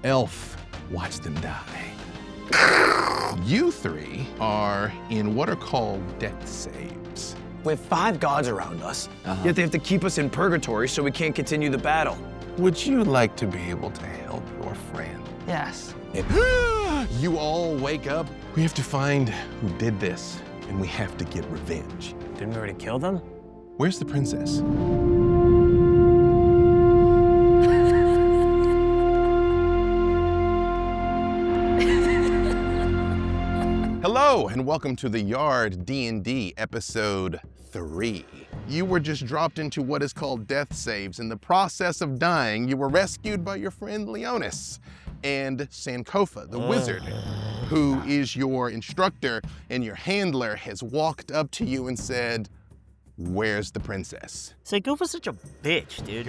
elf, watch them die. You three are in what are called death saves. We have 5 gods around us, yet they have to keep us in purgatory so we can't continue the battle. Would you like to be able to help your friend? Yes. You all wake up. We have to find who did this, and we have to get revenge. Didn't we already kill them? Where's the princess? Hello, and welcome to the Yard D&D episode 3. You were just dropped into what is called death saves. In the process of dying, you were rescued by your friend Leonis and Sankofa, the wizard, who is your instructor, and your handler has walked up to you and said, "Where's the princess?" Sankofa's such a bitch, dude.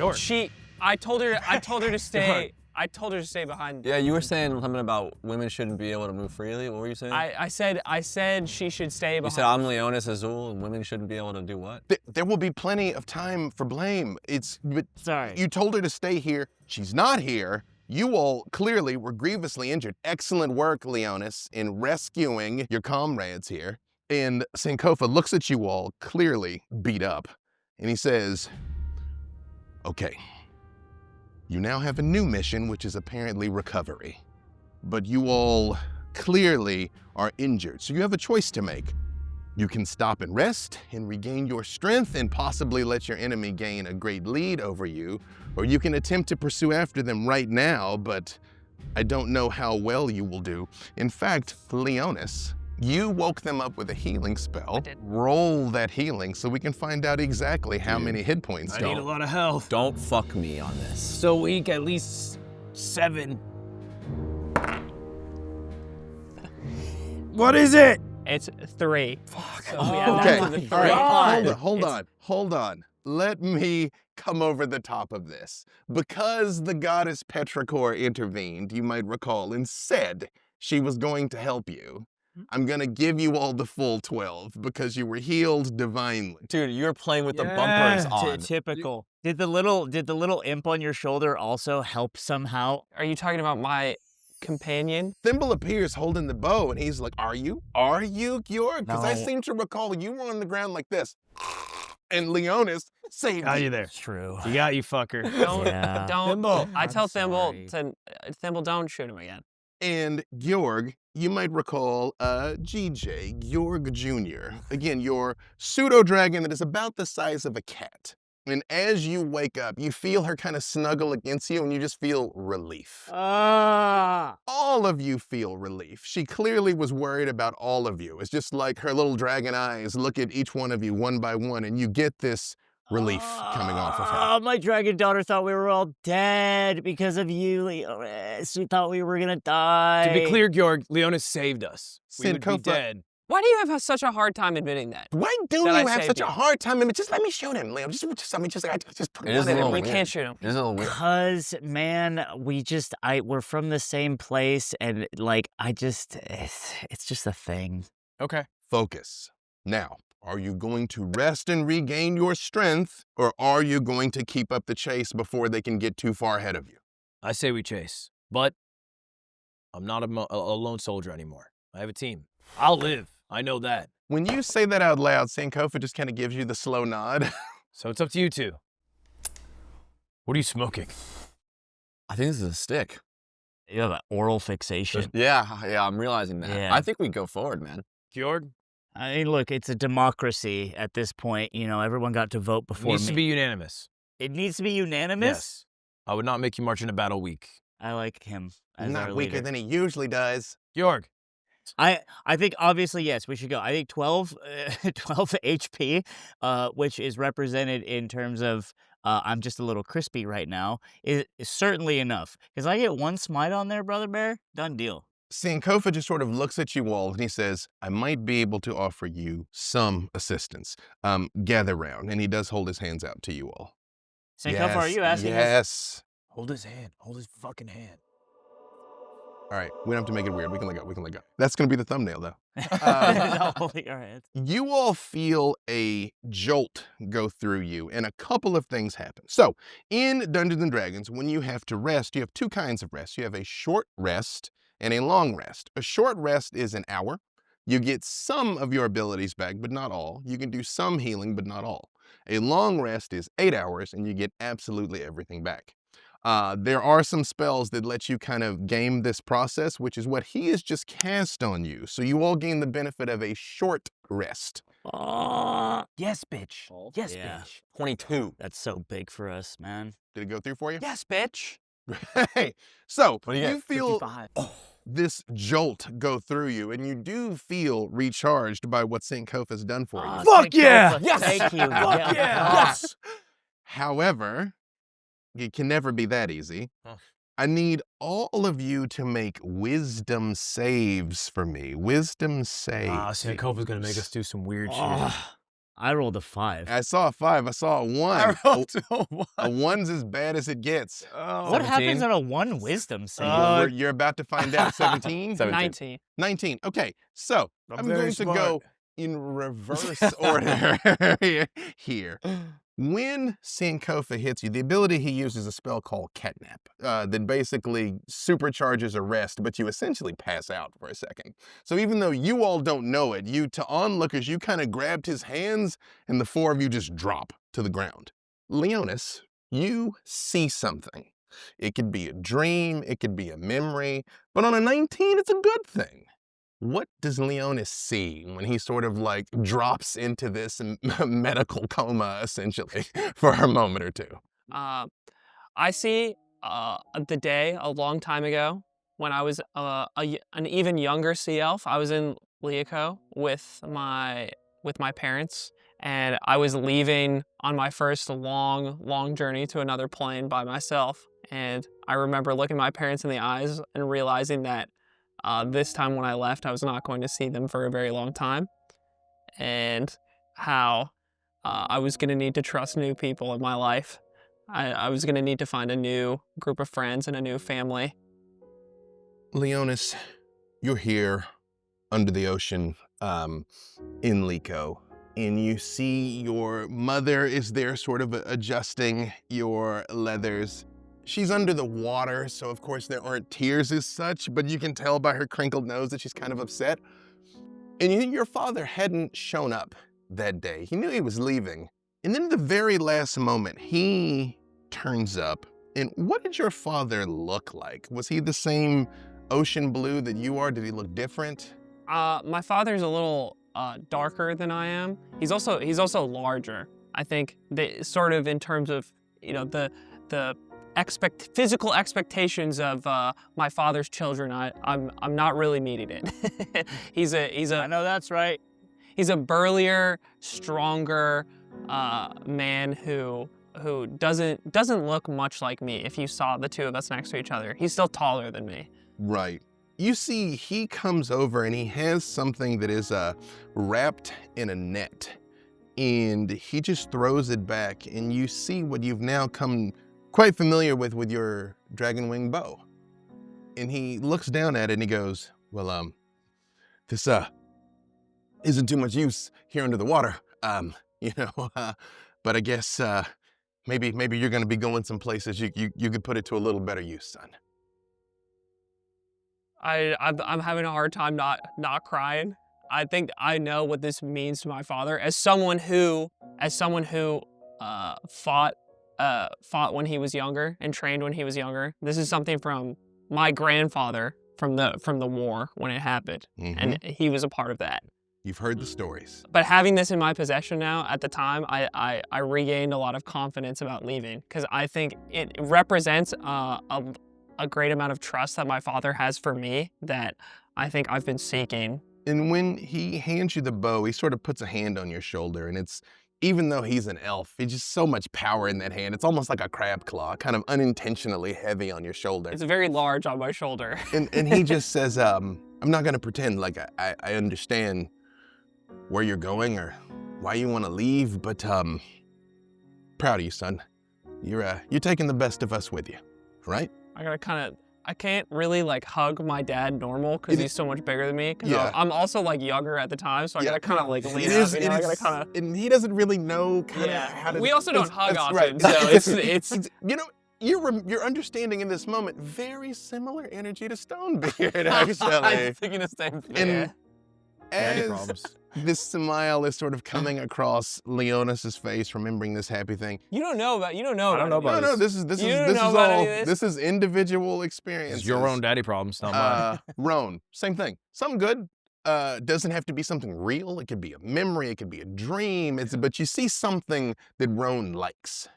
I told her to stay. I told her to stay behind. Yeah, you were saying something about women shouldn't be able to move freely. What were you saying? I said she should stay behind. You said I'm Leonis Azul and women shouldn't be able to do what? There will be plenty of time for blame. Sorry. You told her to stay here. She's not here. You all clearly were grievously injured. Excellent work, Leonis, in rescuing your comrades here. And Sankofa looks at you all, clearly beat up, and he says, "Okay. You now have a new mission, which is apparently recovery. But you all clearly are injured, so you have a choice to make. You can stop and rest and regain your strength and possibly let your enemy gain a great lead over you, or you can attempt to pursue after them right now, but I don't know how well you will do. In fact, Leonis, you woke them up with a healing spell. Roll that healing so we can find out exactly how many hit points. I need a lot of health. Don't fuck me on this. So weak, at least 7. What is it? It's 3. Fuck. So Okay, all right, God. hold on. Let me come over the top of this. Because the goddess Petrichor intervened, you might recall, and said she was going to help you, I'm gonna give you all the full 12 because you were healed divinely. Dude, you're playing with the bumpers on. Typical. Did the little imp on your shoulder also help somehow? Are you talking about my companion? Thimble appears holding the bow, and he's like, Are you, Georg? Because I No. seem to recall you were on the ground like this. And Leonis saved Got you. you there. It's true. You got you, fucker. Yeah. Don't. I I'm tell Thimble sorry. Thimble, don't shoot him again. And Georg, you might recall GJ, Georg Jr. Again, your pseudo-dragon that is about the size of a cat. And as you wake up, you feel her kind of snuggle against you and you just feel relief. Ah. All of you feel relief. She clearly was worried about all of you. It's just like her little dragon eyes look at each one of you one by one and you get this relief coming off of her. Oh, my dragon daughter thought we were all dead because of you, Leonis. We thought we were gonna die. To be clear, Georg, Leonis saved us. We would be Sankofa- dead. Why do you have such a hard time admitting that? Why do That I you have saved such you. a hard time? I mean, just let me shoot him, Liam. Just put It is one a in little him. We weird. can't shoot him. It is a little weird. Because, man, we're from the same place, and like, it's just a thing. Okay. Focus. Now, are you going to rest and regain your strength, or are you going to keep up the chase before they can get too far ahead of you? I say we chase. But I'm not a lone soldier anymore. I have a team. I'll live. I know that. When you say that out loud, Sankofa just kind of gives you the slow nod. So it's up to you two. What are you smoking? I think this is a stick. You have an oral fixation. Yeah, I'm realizing that. Yeah. I think we go forward, man. Georg? I mean, look, it's a democracy at this point. You know, everyone got to vote It before needs me. to be unanimous. It needs to be unanimous? Yes. I would not make you march into battle weak. I like him as Not our weaker leader. than he usually does. Georg. I think obviously, yes, we should go. I think 12 HP, which is represented in terms of I'm just a little crispy right now, is certainly enough. Because I get 1 smite on there, Brother Bear, done deal. Sankofa just sort of looks at you all and he says, I might be able to offer you some assistance. Gather round. And he does hold his hands out to you all. Sankofa, are you asking us? Yes. Hold his hand. Hold his fucking hand. All right, we don't have to make it weird. We can let go. That's going to be the thumbnail, though. Holy, all right. You all feel a jolt go through you, and a couple of things happen. So, in Dungeons & Dragons, when you have to rest, you have two kinds of rest. You have a short rest and a long rest. A short rest is an hour. You get some of your abilities back, but not all. You can do some healing, but not all. A long rest is 8 hours, and you get absolutely everything back. There are some spells that let you kind of game this process, which is what he has just cast on you. So you all gain the benefit of a short rest. Yes, bitch. Yes, Yeah. bitch. 22. That's so big for us, man. Did it go through for you? Yes, bitch. Hey, so What do you you get? feel 55. this jolt go through you, and you do feel recharged by what St. Kof has done for you. Oh, Fuck thank yeah! God. Yes! Thank you. Fuck yeah! Yes! However, it can never be that easy. Huh. I need all of you to make wisdom saves for me. Wisdom saves. Sankova's gonna make us do some weird shit. Oh, I rolled a 5. I saw a 5. I saw a 1. I rolled a 1. A 1's as bad as it gets. What happens on a 1 wisdom save? You're about to find out. 17? 19. 19. Okay, so I'm very going to go in reverse order here. When Sankofa hits you, the ability he uses a spell called Catnap that basically supercharges a rest, but you essentially pass out for a second. So even though you all don't know it, to onlookers, you kind of grabbed his hands and the four of you just drop to the ground. Leonis, you see something. It could be a dream, it could be a memory, but on a 19, it's a good thing. What does Leonis see when he sort of like drops into this medical coma, essentially, for a moment or two? I see the day a long time ago when I was an even younger sea elf. I was in Leaco with my parents, and I was leaving on my first long journey to another plane by myself. And I remember looking my parents in the eyes and realizing that this time when I left, I was not going to see them for a very long time, and how I was going to need to trust new people in my life. I was going to need to find a new group of friends and a new family. Leonis, you're here under the ocean in Leaco, and you see your mother is there sort of adjusting your leathers. She's under the water, so of course there aren't tears as such, but you can tell by her crinkled nose that she's kind of upset. And you think your father hadn't shown up that day. He knew he was leaving. And then at the very last moment, he turns up. And what did your father look like? Was he the same ocean blue that you are? Did he look different? My father's a little darker than I am. He's also larger. I think they sort of in terms of the physical expectations of my father's children, I'm not really meeting it. he's a I know that's right. He's a burlier, stronger man who doesn't look much like me. If you saw the two of us next to each other, he's still taller than me. Right. You see, he comes over and he has something that is wrapped in a net, and he just throws it back, and you see what you've now come quite familiar with your dragon wing bow. And he looks down at it and he goes, well, this isn't too much use here under the water, but I guess maybe you're gonna be going some places you could put it to a little better use, son. I'm having a hard time not crying. I think I know what this means to my father as someone who fought when he was younger and trained when he was younger. This is something from my grandfather from the war when it happened, and he was a part of that. You've heard the stories. But having this in my possession now, at the time, I regained a lot of confidence about leaving, because I think it represents a great amount of trust that my father has for me that I think I've been seeking. And when he hands you the bow, he sort of puts a hand on your shoulder, and it's, even though he's an elf, he's just so much power in that hand. It's almost like a crab claw, kind of unintentionally heavy on your shoulder. It's very large on my shoulder. And he just says, I'm not gonna pretend like I understand where you're going or why you wanna leave, but proud of you, son. You're taking the best of us with you, right? I gotta kind I can't really like hug my dad normal because he's so much bigger than me. Because Yeah. I'm also like younger at the time, so I gotta kind of like lean It up. is, You it know, I is, gotta kind of. and he doesn't really know kind of Yeah. how to. We also don't hug that's often, right. so it's you know, you're understanding in this moment very similar energy to Stonebeard, actually. I'm thinking the same thing. And Daddy as problems. this smile is sort of coming across Leonis's face, remembering this happy thing. You don't know about. I don't know any of about No, this. this You is don't this know is about all any of this? this is individual experience. It's your own daddy problems, not mine. Roan, same thing. Something good. Doesn't have to be something real. It could be a memory. It could be a dream. But you see something that Roan likes.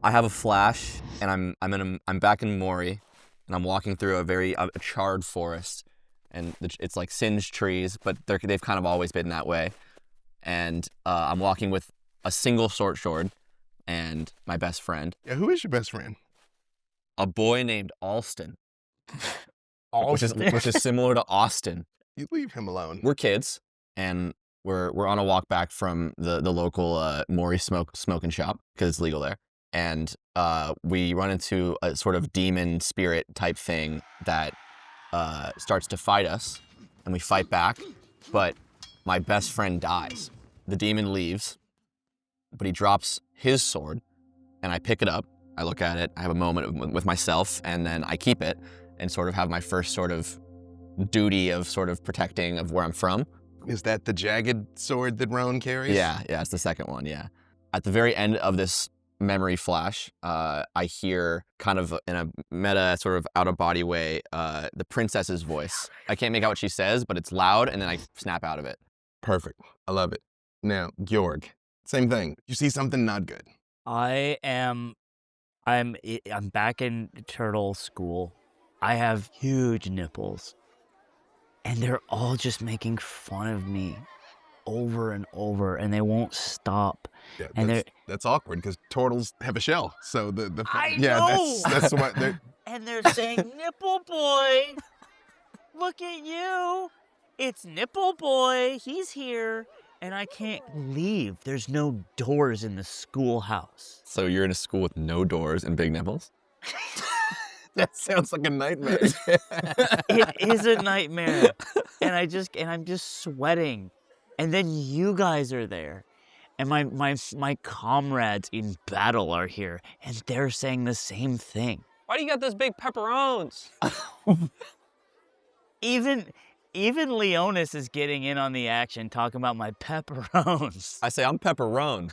I have a flash, and I'm back in Mori, and I'm walking through a charred forest, and it's like singed trees, but they've kind of always been that way. And I'm walking with a single short sword and my best friend, Yeah, who is your best friend? a boy named Alston, which is similar to Austin. You leave him alone. We're kids, and we're on a walk back from the local Mori smoking shop because it's legal there. And we run into a sort of demon spirit type thing that starts to fight us, and we fight back, but my best friend dies. The demon leaves, but he drops his sword, and I pick it up. I look at it, I have a moment with myself, and then I keep it and sort of have my first sort of duty of sort of protecting of where I'm from. Is that the jagged sword that Roan carries? Yeah, it's the second one, yeah. At the very end of this memory flash, I hear kind of in a meta sort of out-of-body way, the princess's voice. I can't make out what she says, but it's loud, and then I snap out of it. Perfect. I love it. Now, Georg, same thing. You see something not good. I'm back in turtle school. I have huge nipples. And they're all just making fun of me over and over, and they won't stop. Yeah, And that's awkward because turtles have a shell. So the I yeah, know! that's what they're. And they're saying, "Nipple boy, look at you. It's Nipple boy. He's here." And I can't leave. There's no doors in the schoolhouse. So you're in a school with no doors and big nipples? That sounds like a nightmare. It is a nightmare. And I'm just sweating. And then you guys are there. And my comrades in battle are here, and they're saying the same thing. Why do you got those big pepperones? Even Leonis is getting in on the action, talking about my pepperones. I say I'm pepperone.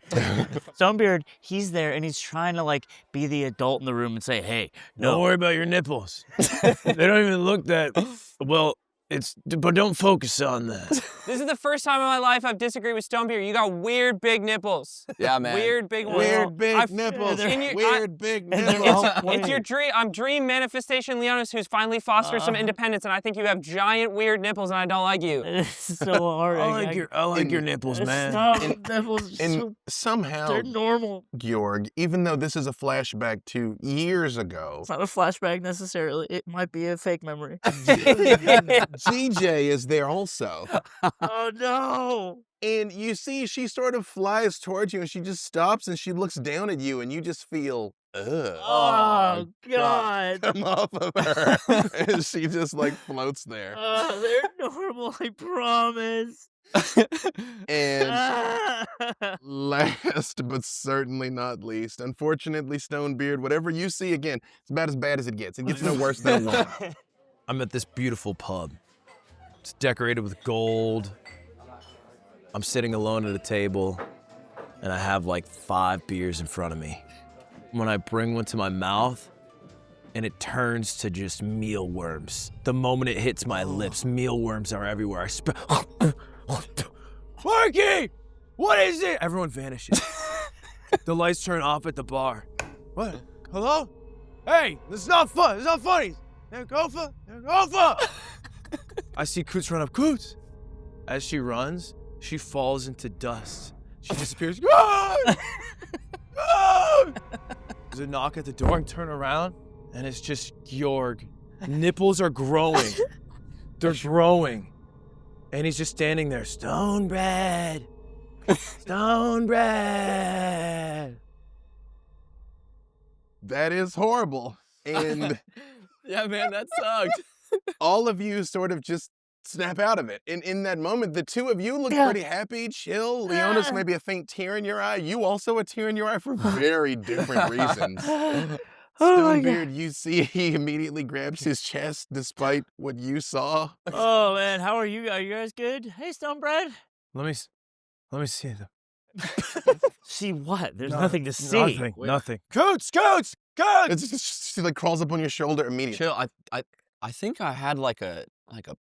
Stonebeard, he's there, and he's trying to like be the adult in the room and say, "Hey, Don't worry about your nipples. They don't even look that well. But don't focus on that. This is the first time in my life I've disagreed with Stonebeard. You got weird big nipples. Yeah, man. Weird big ones. Weird big I've- nipples. in your- Weird big and they're nipples. all It's pointing. your dream. I'm dream manifestation Leonis, who's finally fostered some independence, and I think you have giant weird nipples, and I don't like you. It's so hard. I like your nipples, man. Stop. Nipples are And so, somehow, they're normal. Georg, even though this is a flashback to years ago, It's not a flashback necessarily. It might be a fake memory. GJ is there also. Oh no! And you see she sort of flies towards you and she just stops and she looks down at you and you just feel, ugh. Oh God! Come off of her. And she just like floats there. They're normal. I promise. And last but certainly not least, unfortunately, Stonebeard, whatever you see again, it's about as bad as it gets. It gets no worse than one. I'm at this beautiful pub. It's decorated with gold. I'm sitting alone at a table, and I have like 5 beers in front of me. When I bring one to my mouth, and it turns to just mealworms. The moment it hits my lips, mealworms are everywhere. Marky! What is it? Everyone vanishes. The lights turn off at the bar. What? Hello? Hey, this is not fun. It's not funny. Gofa! I see Coots run up. Coots! As she runs, she falls into dust. She disappears. Ah! Ah! There's a knock at the door and turn around, and it's just Georg. Nipples are growing. They're growing. And he's just standing there. Stone bread. Stone bread. That is horrible. And Yeah, man, that sucked. All of you sort of just snap out of it. In that moment, the two of you look pretty happy, chill. Leonis, maybe a faint tear in your eye. You also a tear in your eye for very different reasons. Stonebeard, you see he immediately grabs his chest despite what you saw. Oh man, how are you? Are you guys good? Hey, Stonebread. Let me see them. See what? There's No, nothing to see. Nothing. Coats! Coats! She like crawls up on your shoulder immediately. Chill. I think I had like a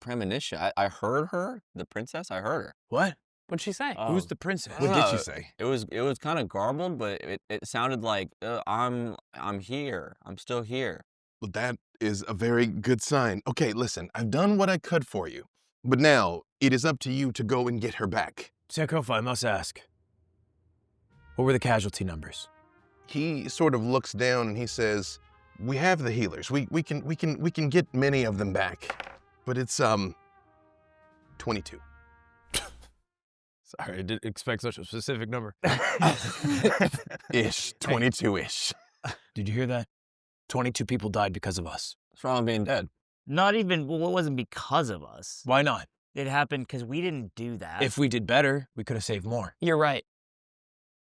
premonition. I heard her, the princess. I heard her. What? What'd she say? Who's the princess? What did she say? It was kind of garbled, but it sounded like I'm here. I'm still here. Well, that is a very good sign. Okay, listen, I've done what I could for you, but now it is up to you to go and get her back. Sankofa, I must ask. What were the casualty numbers? He sort of looks down and he says, "We have the healers. We can get many of them back, but it's 22." Sorry, I didn't expect such a specific number. Ish, 22-ish. Did you hear that? 22 people died because of us. What's wrong with being dead? Not even. Well, it wasn't because of us. Why not? It happened because we didn't do that. If we did better, we could have saved more. You're right.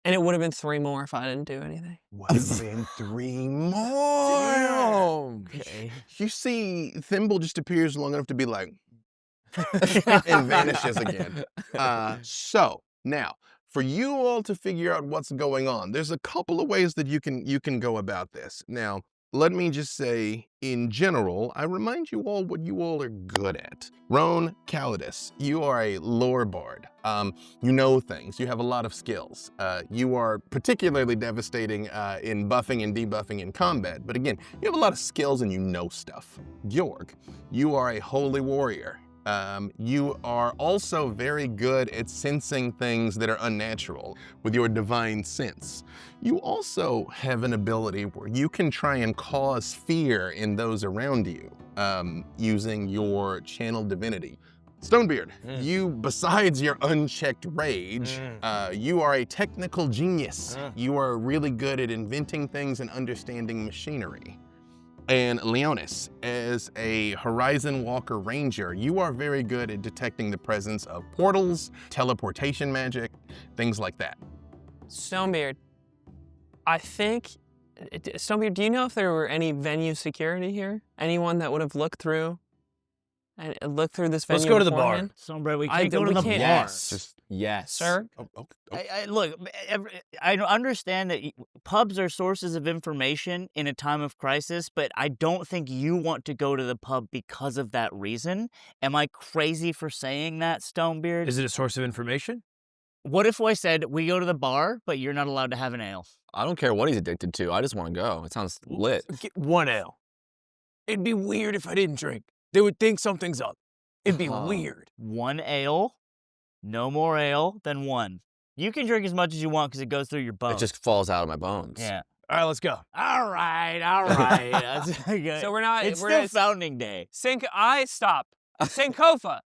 And it would have been 3 more if I didn't do anything. Would have been 3 more. Okay. You see, Thimble just appears long enough to be like, and vanishes again. So now, for you all to figure out what's going on, there's a couple of ways that you can go about this. Now, let me just say, in general, I remind you all what you all are good at. Roan Calidus, you are a lore bard. You know things. You have a lot of skills. You are particularly devastating in buffing and debuffing in combat. But again, you have a lot of skills and you know stuff. Georg, you are a holy warrior. You are also very good at sensing things that are unnatural with your divine sense. You also have an ability where you can try and cause fear in those around you using your channel divinity. Stonebeard, you, besides your unchecked rage, you are a technical genius. You are really good at inventing things and understanding machinery. And Leonis, as a Horizon Walker Ranger, you are very good at detecting the presence of portals, teleportation magic, things like that. Stonebeard, I think, Stonebeard, do you know if there were any venue security here? Anyone that would have looked through and looked through this venue? Let's go to the bar. beforehand? Stonebread, we I- can't go to we the can't- bar. Yes. Yes. Sir? Look, I understand that pubs are sources of information in a time of crisis, but I don't think you want to go to the pub because of that reason. Am I crazy for saying that, Stonebeard? Is it a source of information? What if I said we go to the bar, but you're not allowed to have an ale? I don't care what he's addicted to. I just want to go. It sounds lit. Get 1 ale. It'd be weird if I didn't drink. They would think something's up. It'd be weird. 1 ale, no more ale than 1. You can drink as much as you want because it goes through your bones. It just falls out of my bones. Yeah. All right, let's go. All right. That's good. So we're not. It's we're still not, Founding Day. Stop. Sankofa,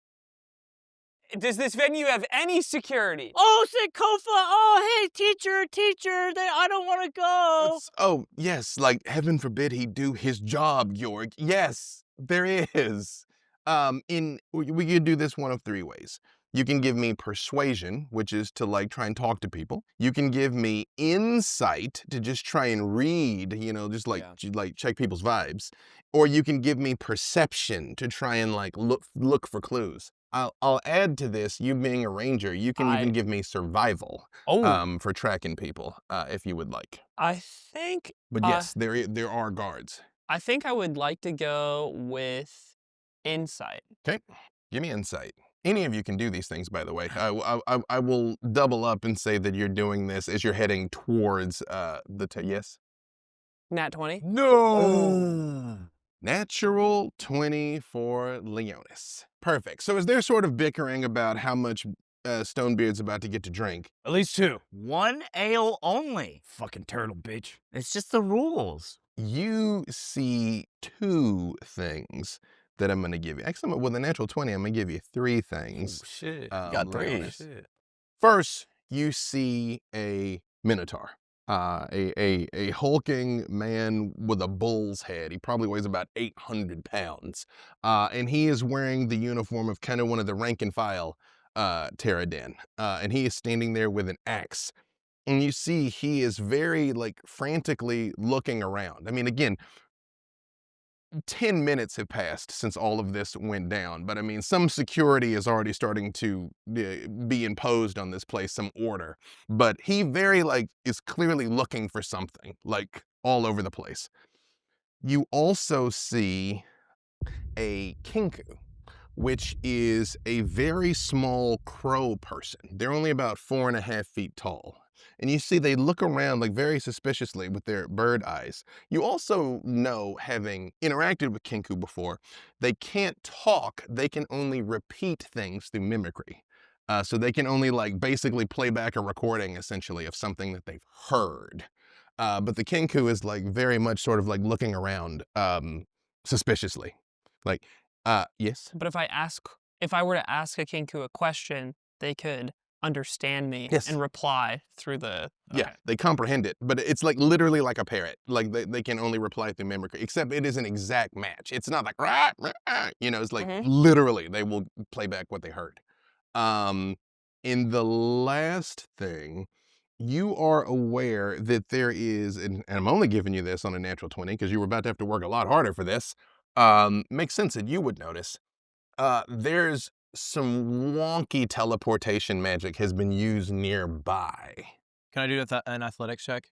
does this venue have any security? Oh, Sankofa! Oh, hey, teacher! I don't want to go. Oh, yes, like heaven forbid he do his job, Georg. Yes, there is. We could do this one of 3 ways. You can give me persuasion, which is to like try and talk to people. You can give me insight to just try and read, just like check people's vibes. Or you can give me perception to try and like look for clues. I'll add to this, you being a ranger, you can even give me survival for tracking people if you would like. I think. But yes, there are guards. I think I would like to go with insight. Okay, give me insight. Any of you can do these things, by the way. I will double up and say that you're doing this as you're heading towards yes? Nat 20. No. Natural 20 for Leonis. Perfect. So as they're sort of bickering about how much Stonebeard's about to get to drink, At least 2. 1 ale only. Fucking turtle, bitch. It's just the rules. you see 2 things that I'm going to give you. Actually, with a natural 20, I'm going to give you 3 things. Oh, shit. got 3. Leonis. First, you see a Minotaur. a hulking man with a bull's head. He probably weighs about 800 pounds. And he is wearing the uniform of kind of one of the rank and file Terraden. And he is standing there with an axe. And you see he is very like frantically looking around. I mean, again, 10 minutes have passed since all of this went down, but I mean, some security is already starting to be imposed on this place, some order. But he very like is clearly looking for something, like all over the place. You also see a kingu, which is a very small crow person. They're only about 4.5 feet tall. And you see they look around like very suspiciously with their bird eyes. You also know, having interacted with kingu before, they can't talk. They can only repeat things through mimicry. So they can only like basically play back a recording essentially of something that they've heard. But the kingu is like very much sort of like looking around suspiciously. Like, yes? But if I were to ask a kingu a question, they could understand me Yes. and reply through the. Yeah, they comprehend it, but it's like literally like a parrot. Like they can only reply through mimicry, except it is an exact match. It's not like, rah, rah, you know, it's like literally they will play back what they heard. In the last thing, you are aware that there is, and I'm only giving you this on a natural 20 because you were about to have to work a lot harder for this. Makes sense that you would notice. There's some wonky teleportation magic has been used nearby. Can I do an athletics check?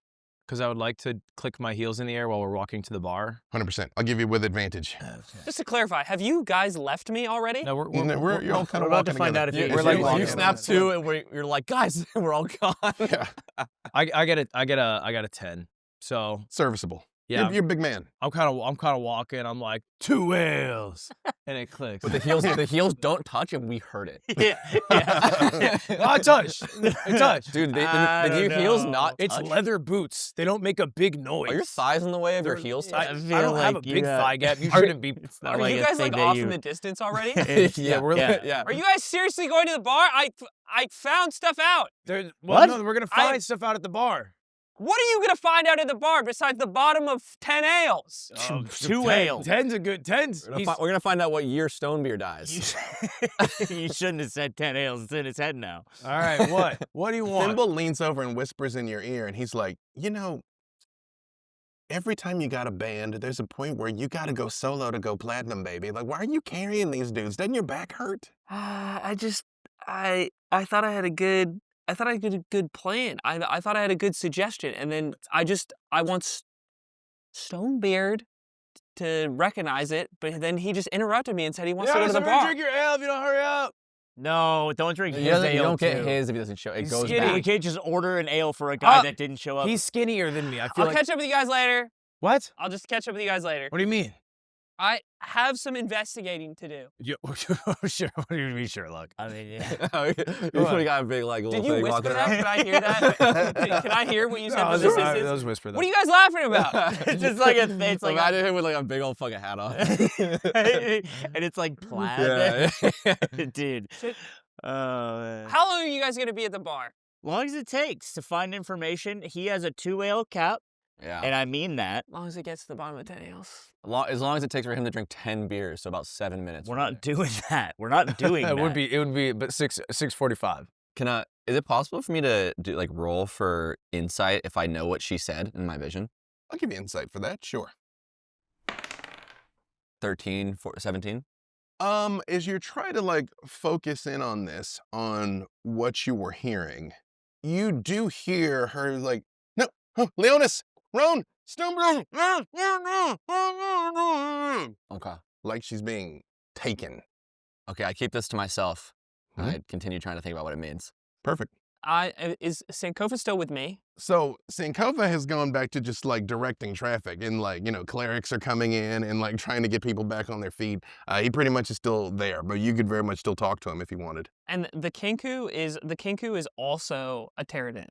Because I would like to click my heels in the air while we're walking to the bar. 100%. I'll give you with advantage. Just to clarify, have you guys left me already? No, You're all kind of about to walking find out together. if We're like, walking you around. snap to, and you're like, guys, we're all gone. Yeah, I get a 10. So serviceable. yeah, You're a big man. I'm kind of walking. I'm like 2 whales, and it clicks. But the heels don't touch, and we heard it. Yeah. I touched. It touched. Dude, I did your don't heels know. not It's touch? leather boots. They don't make a big noise. Are your thighs in the way of your heels? I, touch? feel I don't have a like big you, thigh gap. You shouldn't be. not Are like you a guys thing like that off you- in the distance already? yeah, we're Yeah. Are you guys seriously going to the bar? I found stuff out. Well, What? no, we're gonna find stuff out at the bar. What are you gonna find out at the bar besides the bottom of 10 ales? Two ales. 10's a good 10's. We're gonna find out what year Stonebeard dies. You shouldn't have said 10 ales. It's in his head now. All right, what? What do you want? Thimble leans over and whispers in your ear, and he's like, you know, every time you got a band, there's a point where you gotta go solo to go platinum, baby. Like, why are you carrying these dudes? Doesn't your back hurt? I thought I had a good plan. I thought I had a good suggestion, and then I want Stonebeard to recognize it, but then he just interrupted me and said he wants to go to the bar. Drink your ale if you don't hurry up. No, don't drink his You ale. don't get too. his if he doesn't show. It He's goes skinny. We back. can't just order an ale for a guy that didn't show up. He's skinnier than me. I feel I'll like. catch up with you guys later. What? I'll just catch up with you guys later. What do you mean? I have some investigating to do. Sure. What do you mean, Sherlock? I mean, yeah. You probably got a big like little Did you thing whisper walking that? around. Can I hear that? Can I hear what you said? No, from that the distance? was whisper. What are you guys laughing about? It's just like it's like Imagine him with like a big old fucking hat on. and it's like plaid. Yeah. Dude. Oh, man. How long are you guys gonna be at the bar? Long as it takes to find information. He has a 2 ale cap, Yeah. and I mean that. As long as it gets to the bottom of 10 ales. As long as it takes for him to drink 10 beers, so about 7 minutes. We're not doing that. We're not doing that. It would be, but 6:45. Is it possible for me to do like roll for insight if I know what she said in my vision? I'll give you insight for that, sure. 13, 17. As you're trying to like focus in on this, on what you were hearing, you do hear her like, no, oh, Leonis, Roan, Stonebeard, Okay. like she's being taken. Okay, I keep this to myself. And Mhm. I continue trying to think about what it means. Perfect. Is Sankofa still with me? So Sankofa has gone back to just like directing traffic, and like, you know, clerics are coming in and like trying to get people back on their feet. He pretty much is still there, but you could very much still talk to him if you wanted. And the kingu is also a Terraden.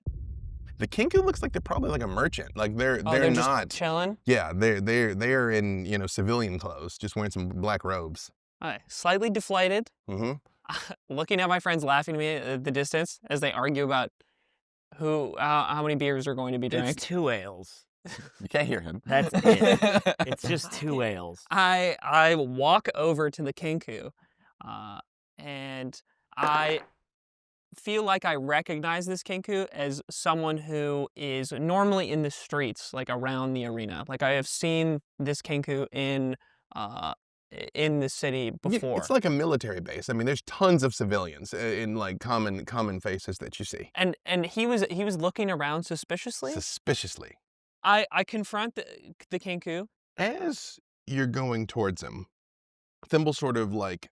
The kingu looks like they're probably like a merchant. Like they're They're not. just chilling. Yeah, they're in, you know, civilian clothes, just wearing some black robes. All right, slightly deflated, Mm-hmm. looking at my friends laughing at me at the distance as they argue about How many beers are going to be drank? It's 2 ales. You can't hear him. That's it. It's just 2 ales. I walk over to the kingu, and I feel like I recognize this kingu as someone who is normally in the streets, like around the arena. Like I have seen this kingu in the city before. It's like a military base. I mean, there's tons of civilians in like common faces that you see. And he was looking around suspiciously. Suspiciously. I confront the kingu. As you're going towards him, Thimble sort of like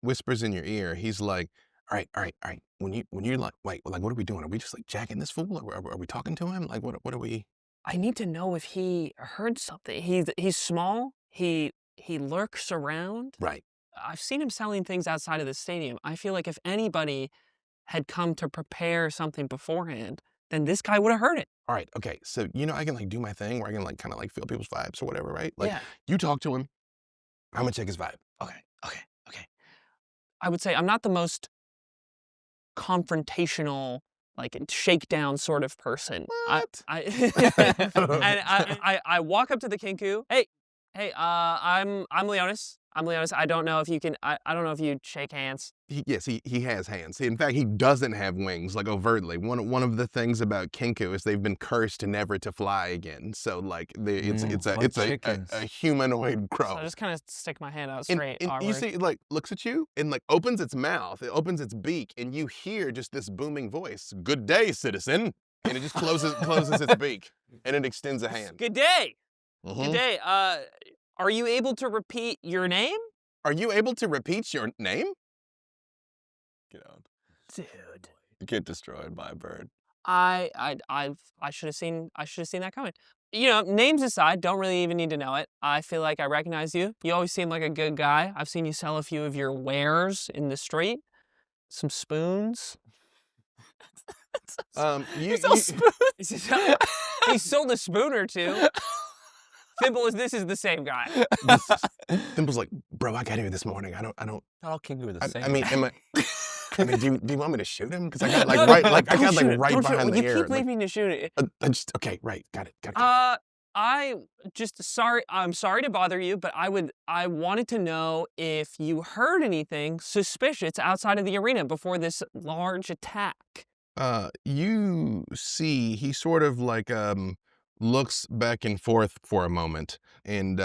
whispers in your ear. He's like, all right. When you're like, wait, like, what are we doing? Are we just like jacking this fool? Are we talking to him? Like, what are we? I need to know if he heard something. He's small. He lurks around. Right. I've seen him selling things outside of the stadium. I feel like if anybody had come to prepare something beforehand, then this guy would have heard it. All right. Okay. So, I can like do my thing where I can like kind of like feel people's vibes or whatever, right? Like Yeah. you talk to him. I'm going to check his vibe. Okay. I would say I'm not the most confrontational, like shakedown sort of person. What? I walk up to the kingu. Hey, I'm Leonis. I don't know if you can. I don't know if you shake hands. Yes, he has hands. In fact, he doesn't have wings, like overtly. One of the things about kinku is they've been cursed never to fly again. So like it's a humanoid crow. So I just kind of stick my hand out And straight. you see, it like looks at you and like opens its mouth, it opens its beak, and you hear just this booming voice. Good day, citizen. And it just closes its beak, and it extends a hand. Good day. Mhm. Good day. Are you able to repeat your name? Are you able to repeat your name? Get out. Dude. You get destroyed by a bird. I should have seen that coming. Names aside, don't really even need to know it. I feel like I recognize you. You always seem like a good guy. I've seen you sell a few of your wares in the street. Some spoons. You sell spoons? He sold a spoon or two. Thimble this is the same guy. Thimble's like, bro, I got here this morning. I don't. All kingu are the same. I mean, do you want me to shoot him? Because I got like right behind the ear. You keep leaving to shoot it. Okay, right, got it. I'm sorry to bother you, but I wanted to know if you heard anything suspicious outside of the arena before this large attack. You see, he sort of like looks back and forth for a moment, and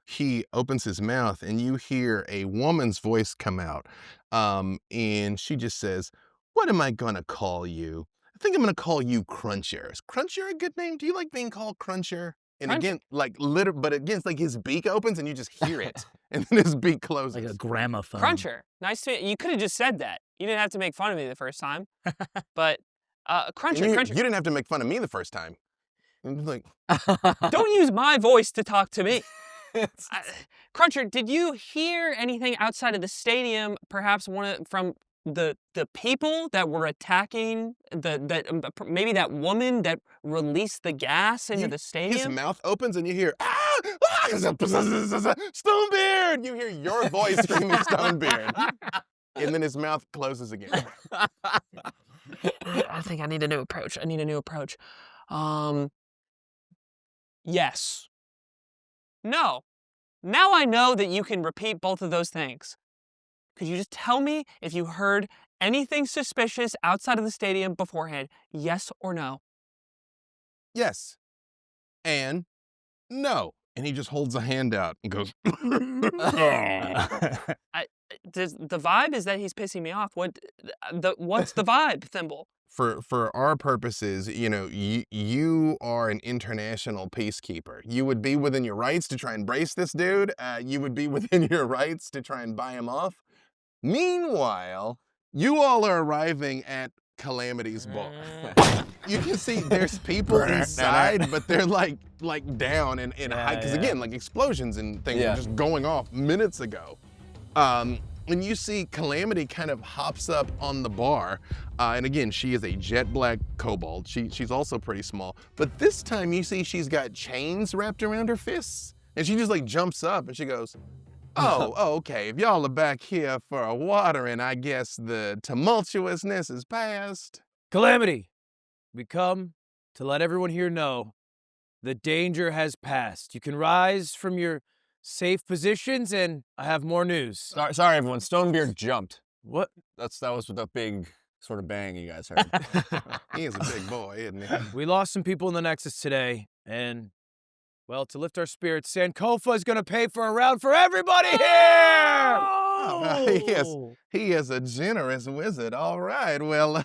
he opens his mouth, and you hear a woman's voice come out, and she just says, "What am I gonna call you? I think I'm gonna call you Cruncher. Is Cruncher a good name? Do you like being called Cruncher?" And again, like but again, it's like his beak opens, and you just hear it, and then his beak closes. Like a gramophone. Cruncher, nice to you. Could have just said that. You didn't have to make fun of me the first time, but Cruncher. You didn't have to make fun of me the first time. I'm like, don't use my voice to talk to me. Cruncher, did you hear anything outside of the stadium? Perhaps from the people that were attacking maybe that woman that released the gas into the stadium? His mouth opens and you hear Stonebeard. You hear your voice screaming Stonebeard, and then his mouth closes again. I think I need a new approach. Yes. No. Now I know that you can repeat both of those things. Could you just tell me if you heard anything suspicious outside of the stadium beforehand? Yes or no? Yes. And no. And he just holds a hand out and goes, The vibe is that he's pissing me off. What's the vibe, Thimble? For our purposes, you are an international peacekeeper. You would be within your rights to try and brace this dude. You would be within your rights to try and buy him off. Meanwhile, you all are arriving at Calamity's bar. You can see there's people inside, but they're like down and high. Because again, like explosions and things were just going off minutes ago. And you see Calamity kind of hops up on the bar. And again, she is a jet black kobold. She's also pretty small. But this time you see she's got chains wrapped around her fists. And she just like jumps up and she goes, oh, okay. If y'all are back here for a watering, I guess the tumultuousness is past. Calamity, we come to let everyone here know the danger has passed. You can rise from your safe positions, and I have more news. Sorry, everyone. Stonebeard jumped. What? That was with a big sort of bang you guys heard. He is a big boy, isn't he? We lost some people in the Nexus today, and, well, to lift our spirits, Sankofa is going to pay for a round for everybody here! Oh, he is a generous wizard. All right. Well,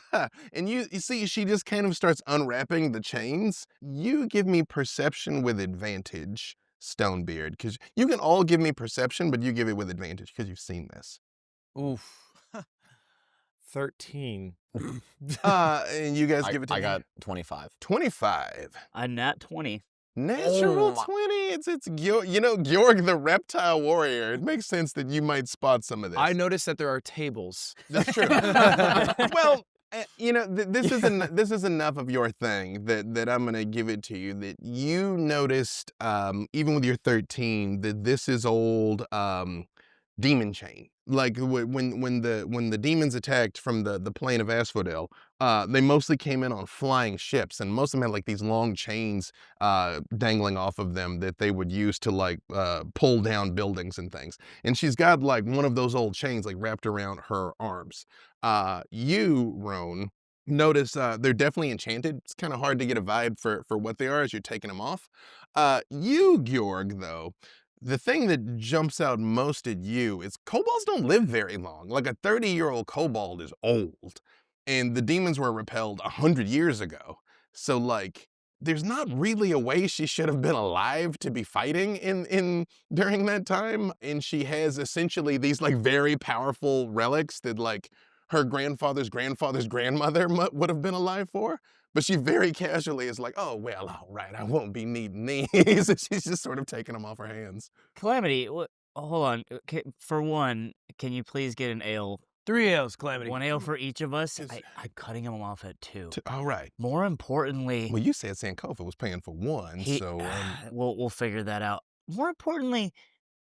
and you see, she just kind of starts unwrapping the chains. You give me perception with advantage, Stonebeard, because you can all give me perception, but you give it with advantage because you've seen this. Oof. 13. And you guys give it to I me? got 25. 25. A nat 20. Natural Oh. 20. It's Georg the reptile warrior. It makes sense that you might spot some of this. I noticed that there are tables. That's true. Well, this is enough of your thing that I'm gonna give it to you. That you noticed, even with your 13, that this is old demon chain. Like when the demons attacked from the plane of Asphodel, they mostly came in on flying ships, and most of them had like these long chains dangling off of them that they would use to like pull down buildings and things. And she's got like one of those old chains like wrapped around her arms. You, Roan, notice they're definitely enchanted. It's kind of hard to get a vibe for what they are as you're taking them off. You, Georg, though, the thing that jumps out most at you is kobolds don't live very long. Like a 30-year-old kobold is old, and the demons were repelled 100 years ago. So like, there's not really a way she should have been alive to be fighting in during that time. And she has essentially these like very powerful relics that like her grandfather's grandfather's grandmother would have been alive for. But she very casually is like, oh, well, all right, I won't be needing these. And she's just sort of taking them off her hands. Calamity, hold on. For one, can you please get an ale? 3 ales, Calamity. 1 ale for each of us? Yes. I'm cutting them off at 2. All right. More importantly, Well, you said Sankofa was paying for 1, so... we'll figure that out. More importantly,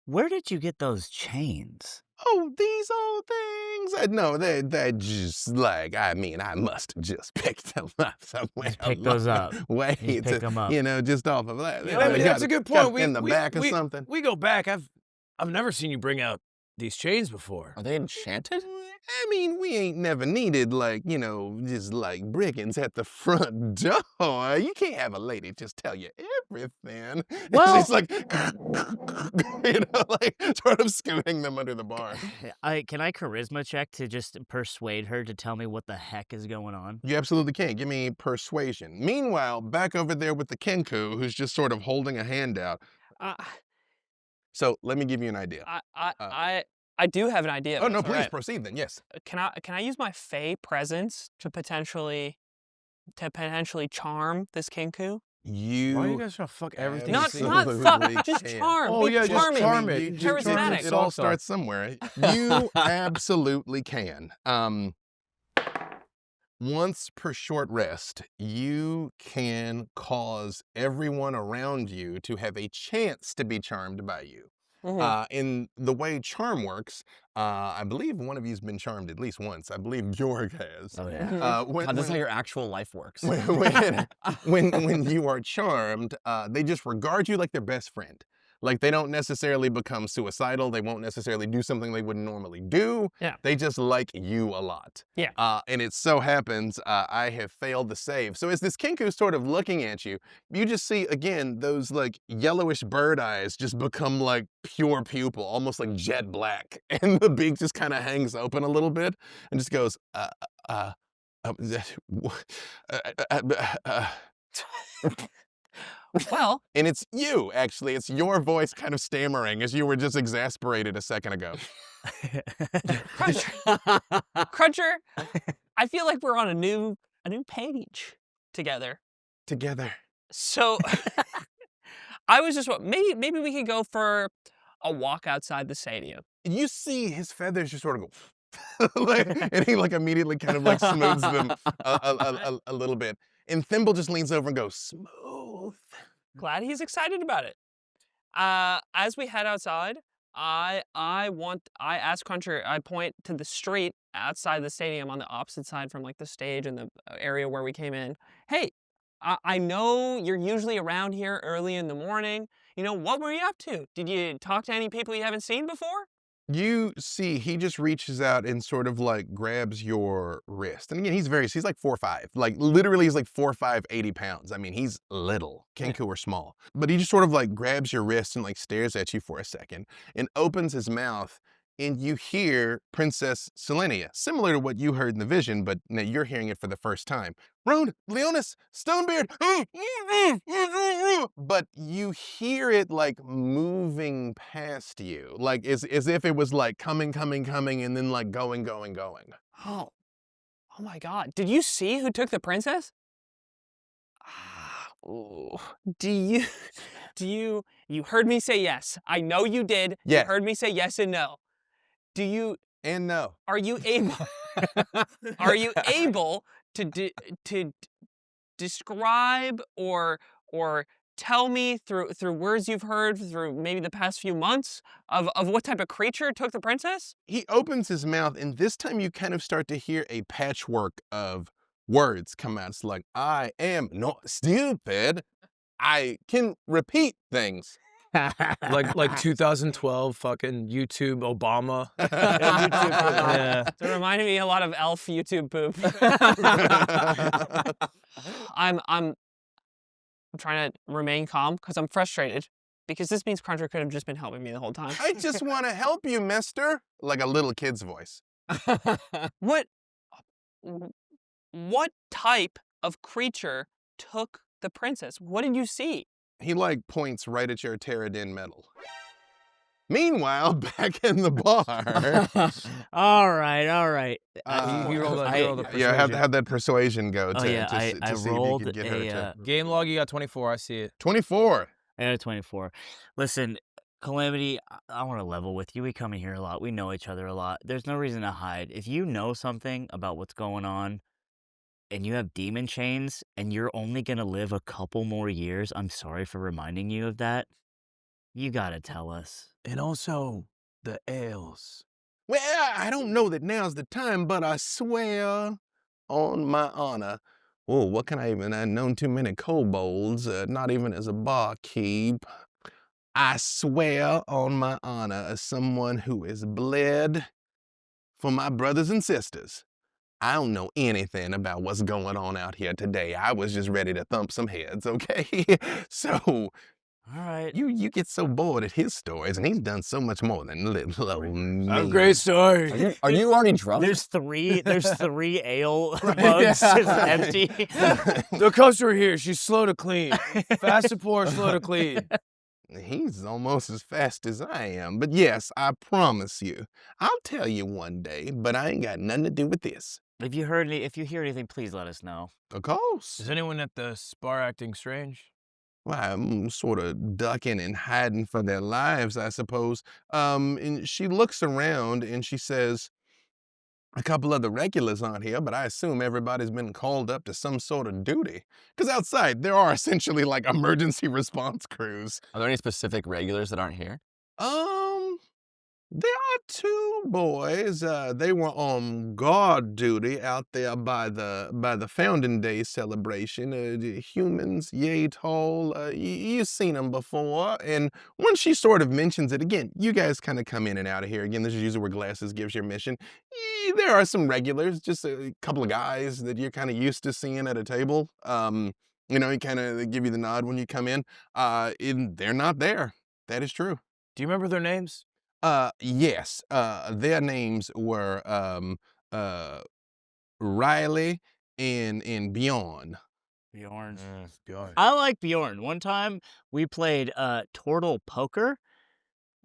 where did you get those chains? Oh, these old things? No, they're just like, I mean, I must have just picked them up somewhere. Just pick those up. Wait, Just pick them up. Just off of that. Yeah, that's a good point. In the back or something. We go back. I've never seen you bring out these chains before. Are they enchanted? I mean, we ain't never needed, like, just like brigands at the front door. You can't have a lady just tell you everything. Well- She's like, like sort of scooting them under the bar. Can I charisma check to just persuade her to tell me what the heck is going on? You absolutely can. Give me persuasion. Meanwhile, back over there with the kingu, who's just sort of holding a hand out. So let me give you an idea. I do have an idea. Oh, no, All please right. proceed then, yes. Can I use my Fey presence to potentially charm this kingu? You... Why are you guys trying to fuck everything? Not you see? fuck, just can. charm. Oh, Be yeah, just charming. charm it. You- Charismatic. It all starts somewhere. You absolutely can. Once per short rest, you can cause everyone around you to have a chance to be charmed by you. Mhm. In the way charm works, I believe one of you's been charmed at least once. I believe Georg has. Oh, yeah. Mhm. God, this is how your actual life works. when you are charmed, they just regard you like their best friend. Like they don't necessarily become suicidal. They won't necessarily do something they wouldn't normally do. Yeah. They just like you a lot. Yeah. And it so happens I have failed the save. So as this kinku's sort of looking at you, you just see again those like yellowish bird eyes just become like pure pupil, almost like jet black, and the beak just kind of hangs open a little bit and just goes Well, and it's you, actually. It's your voice kind of stammering as you were just exasperated a second ago. Cruncher, I feel like we're on a new page together. Together. So I was just maybe we could go for a walk outside the stadium. You see his feathers just sort of go, and he like immediately kind of like smooths them a little bit. And Thimble just leans over and goes, smooth. Glad he's excited about it. As we head outside, I ask Cruncher, I point to the street outside the stadium on the opposite side from like the stage and the area where we came in. Hey, I know you're usually around here early in the morning. You know, what were you up to? Did you talk to any people you haven't seen before? You see, he just reaches out and sort of like grabs your wrist. And again, he's like 4'5". Like literally he's like 4'5", 80 pounds. I mean, he's little. Kenku are small. But he just sort of like grabs your wrist and like stares at you for a second and opens his mouth, and you hear Princess Selenia, similar to what you heard in the vision, but now you're hearing it for the first time. Roan, Leonis, Stonebeard, but you hear it like moving past you, like as if it was like coming, and then like going. Oh, oh my God! Did you see who took the princess? Ooh. You heard me say yes. I know you did. Yes. You heard me say yes and no. Do you? And no. Are you able? Are you able to describe or tell me through words you've heard through maybe the past few months of what type of creature took the princess? He opens his mouth, and this time you kind of start to hear a patchwork of words come out. It's like, I am not stupid. I can repeat things. Like 2012 fucking YouTube Obama. Yeah. So it reminded me a lot of Elf YouTube poop. I'm trying to remain calm because I'm frustrated because this means Cruncher could have just been helping me the whole time. I just want to help you, mister. Like a little kid's voice. What type of creature took the princess? What did you see? He like points right at your Pterodin medal. Meanwhile, back in the bar. All right. You rolled a persuasion. Yeah, how'd that persuasion go? Oh, yeah, I see if you rolled could get her to... Game log, you got 24. I see it. 24. I got a 24. Listen, Calamity, I want to level with you. We come in here a lot. We know each other a lot. There's no reason to hide. If you know something about what's going on and you have demon chains and you're only going to live a couple more years, I'm sorry for reminding you of that. You got to tell us. And also the ales. Well, I don't know that now's the time, but I swear on my honor. Oh, what can I even? I've known too many kobolds, not even as a barkeep. I swear on my honor as someone who is bled for my brothers and sisters. I don't know anything about what's going on out here today. I was just ready to thump some heads, okay? So, all right. You get so bored at his stories, and he's done so much more than little old me. A great story. Are you already drunk? There's three ale mugs just empty. The customer here, she's slow to clean. Fast to pour, slow to clean. He's almost as fast as I am. But yes, I promise you, I'll tell you one day, but I ain't got nothing to do with this. If you hear anything, please let us know. Of course. Is anyone at the bar acting strange? Well, I'm sort of ducking and hiding for their lives, I suppose. And she looks around and she says, a couple of the regulars aren't here, but I assume everybody's been called up to some sort of duty. Because outside, there are essentially like emergency response crews. Are there any specific regulars that aren't here? There are two boys. They were on guard duty out there by the Founding Day celebration. Humans, yay tall. You've seen them before. And once she sort of mentions it again, you guys kind of come in and out of here. Again, this is usually where glasses gives your mission. There are some regulars, just a couple of guys that you're kind of used to seeing at a table. You know, he kind of give you the nod when you come in. They're not there. That is true. Do you remember their names? Yes. Their names were Riley and Bjorn. Bjorn. Bjorn. I like Bjorn. One time we played Turtle Poker,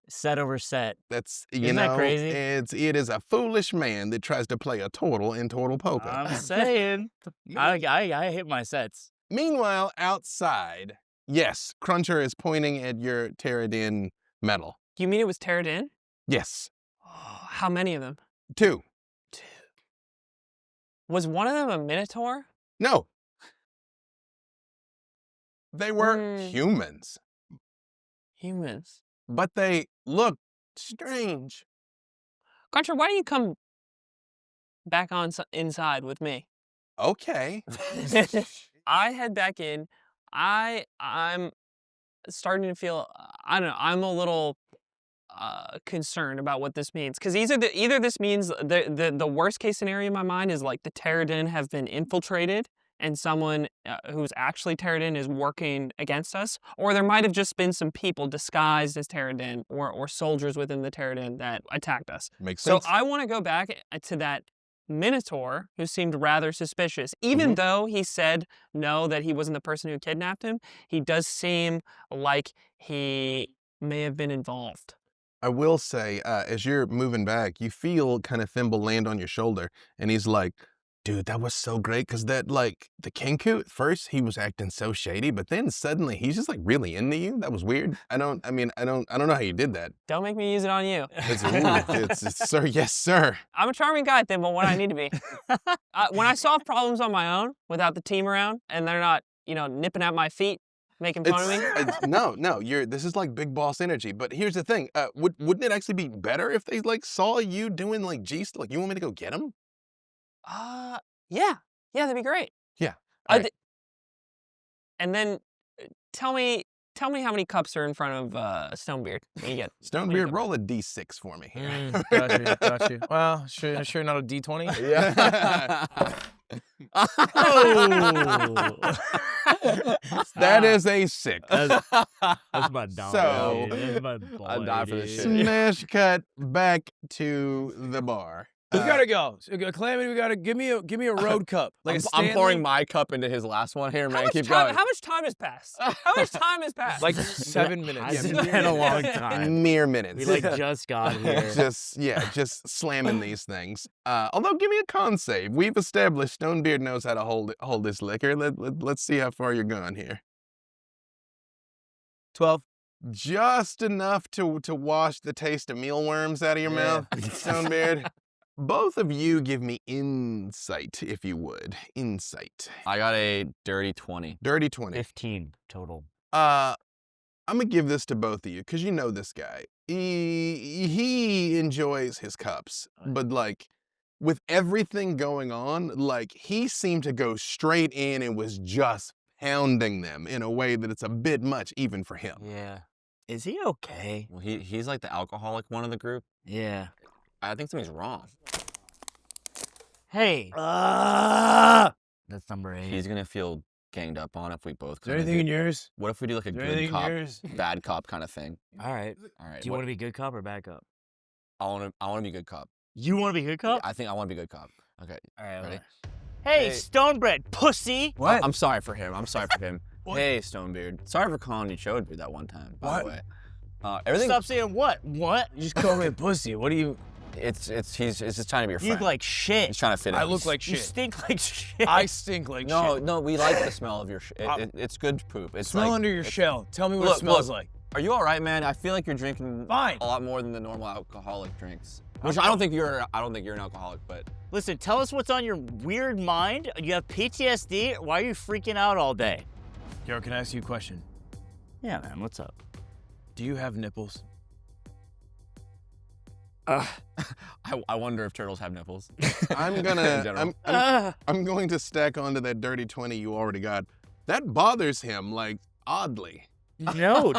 set over set. That's Isn't that crazy? It is a foolish man that tries to play a turtle in Turtle Poker. I'm saying, I hit my sets. Meanwhile, outside, yes, Cruncher is pointing at your Pterodin medal. You mean it was Pterodin? Yes. Oh, how many of them? 2. Was one of them a Minotaur? No. They were humans. Humans. But they look Strange. Cruncher, why don't you come back on inside with me? Okay. I head back in. I'm starting to feel, I don't know, I'm a little concerned about what this means, because either this means the worst case scenario in my mind is like the Terradin have been infiltrated and someone who's actually Terradin is working against us, or there might have just been some people disguised as Terradin or soldiers within the Terradin that attacked us. Makes So sense. I want to go back to that Minotaur who seemed rather suspicious. Even though he said no, that he wasn't the person who kidnapped him, he does seem like he may have been involved. I will say, as you're moving back, you feel kind of Thimble land on your shoulder, and he's like, dude, that was so great, because that, like, the kingu, at first, he was acting so shady, but then suddenly he's just, like, really into you. That was weird. I don't know how you did that. Don't make me use it on you. It's sir, yes, sir. I'm a charming guy, Thimble, when I need to be. When I solve problems on my own without the team around and they're not, nipping at my feet, making fun of me. No, this is like big boss energy. But here's the thing: wouldn't it actually be better if they like saw you doing like G stuff? Like, you want me to go get him? Yeah, that'd be great. Yeah. All right. And then tell me how many cups are in front of Stonebeard when you get. Stonebeard, roll a D6 for me here. Got you. Well, sure not a D20? Yeah. Oh. That is a 6. That's my dog. So, dude. That's my boy, I'd die for this dude. shit. Smash cut back to the bar. We gotta go. Calamity, we gotta give me a road cup. Like I'm pouring my cup into his last one here, man. Keep going. How much time has passed? How much time has passed? Like 7 minutes. Hasn't been a long time. Mere minutes. We just got here. just slamming these things. Although, give me a con save. We've established Stonebeard knows how to hold this liquor. Let's see how far you're going here. 12. Just enough to wash the taste of mealworms out of your mouth, Stonebeard. Both of you give me insight, if you would. Insight. I got a dirty 20. Dirty 20. 15 total. I'm gonna give this to both of you, because you know this guy. He enjoys his cups, but like, with everything going on, like, he seemed to go straight in and was just pounding them in a way that it's a bit much even for him. Yeah. Is he okay? Well, he's like the alcoholic one of the group. Yeah. I think something's wrong. Hey. That's number 8. He's gonna feel ganged up on if we both. Is there anything in yours? What if we do like a Is there good anything in cop, yours? bad cop kind of thing? All right. All right. Do you want to be good cop or bad cop? I want to be good cop. You want to be good cop? I think I want to be good cop. Okay. All right. Ready? Hey, Hey. Stonebread, pussy. What? I'm sorry for him. I'm sorry for him. What? Hey, Stonebeard. Sorry for calling you Chodebeard that one time, by the What? way. Everything. Stop saying what? What? You just call me a pussy. What do you... It's just trying to be your You friend. look like shit. He's trying to fit in. I look like You shit. stink like shit. I stink like No, shit. no, we like the smell of your shit. It's good poop. It's Smell like, under your it's- shell. Tell me what Look, it smells look. like. Are you all right, man? I feel like you're drinking Fine. a lot more than the normal alcoholic drinks. Which I don't think you're an alcoholic, but Listen, tell us what's on your weird mind. You have PTSD? Why are you freaking out all day? Yo, can I ask you a question? Yeah, man, what's up? Do you have nipples? I wonder if turtles have nipples. I'm In gonna general. I'm going to stack onto that dirty 20 you already got. That bothers him, like, oddly. No,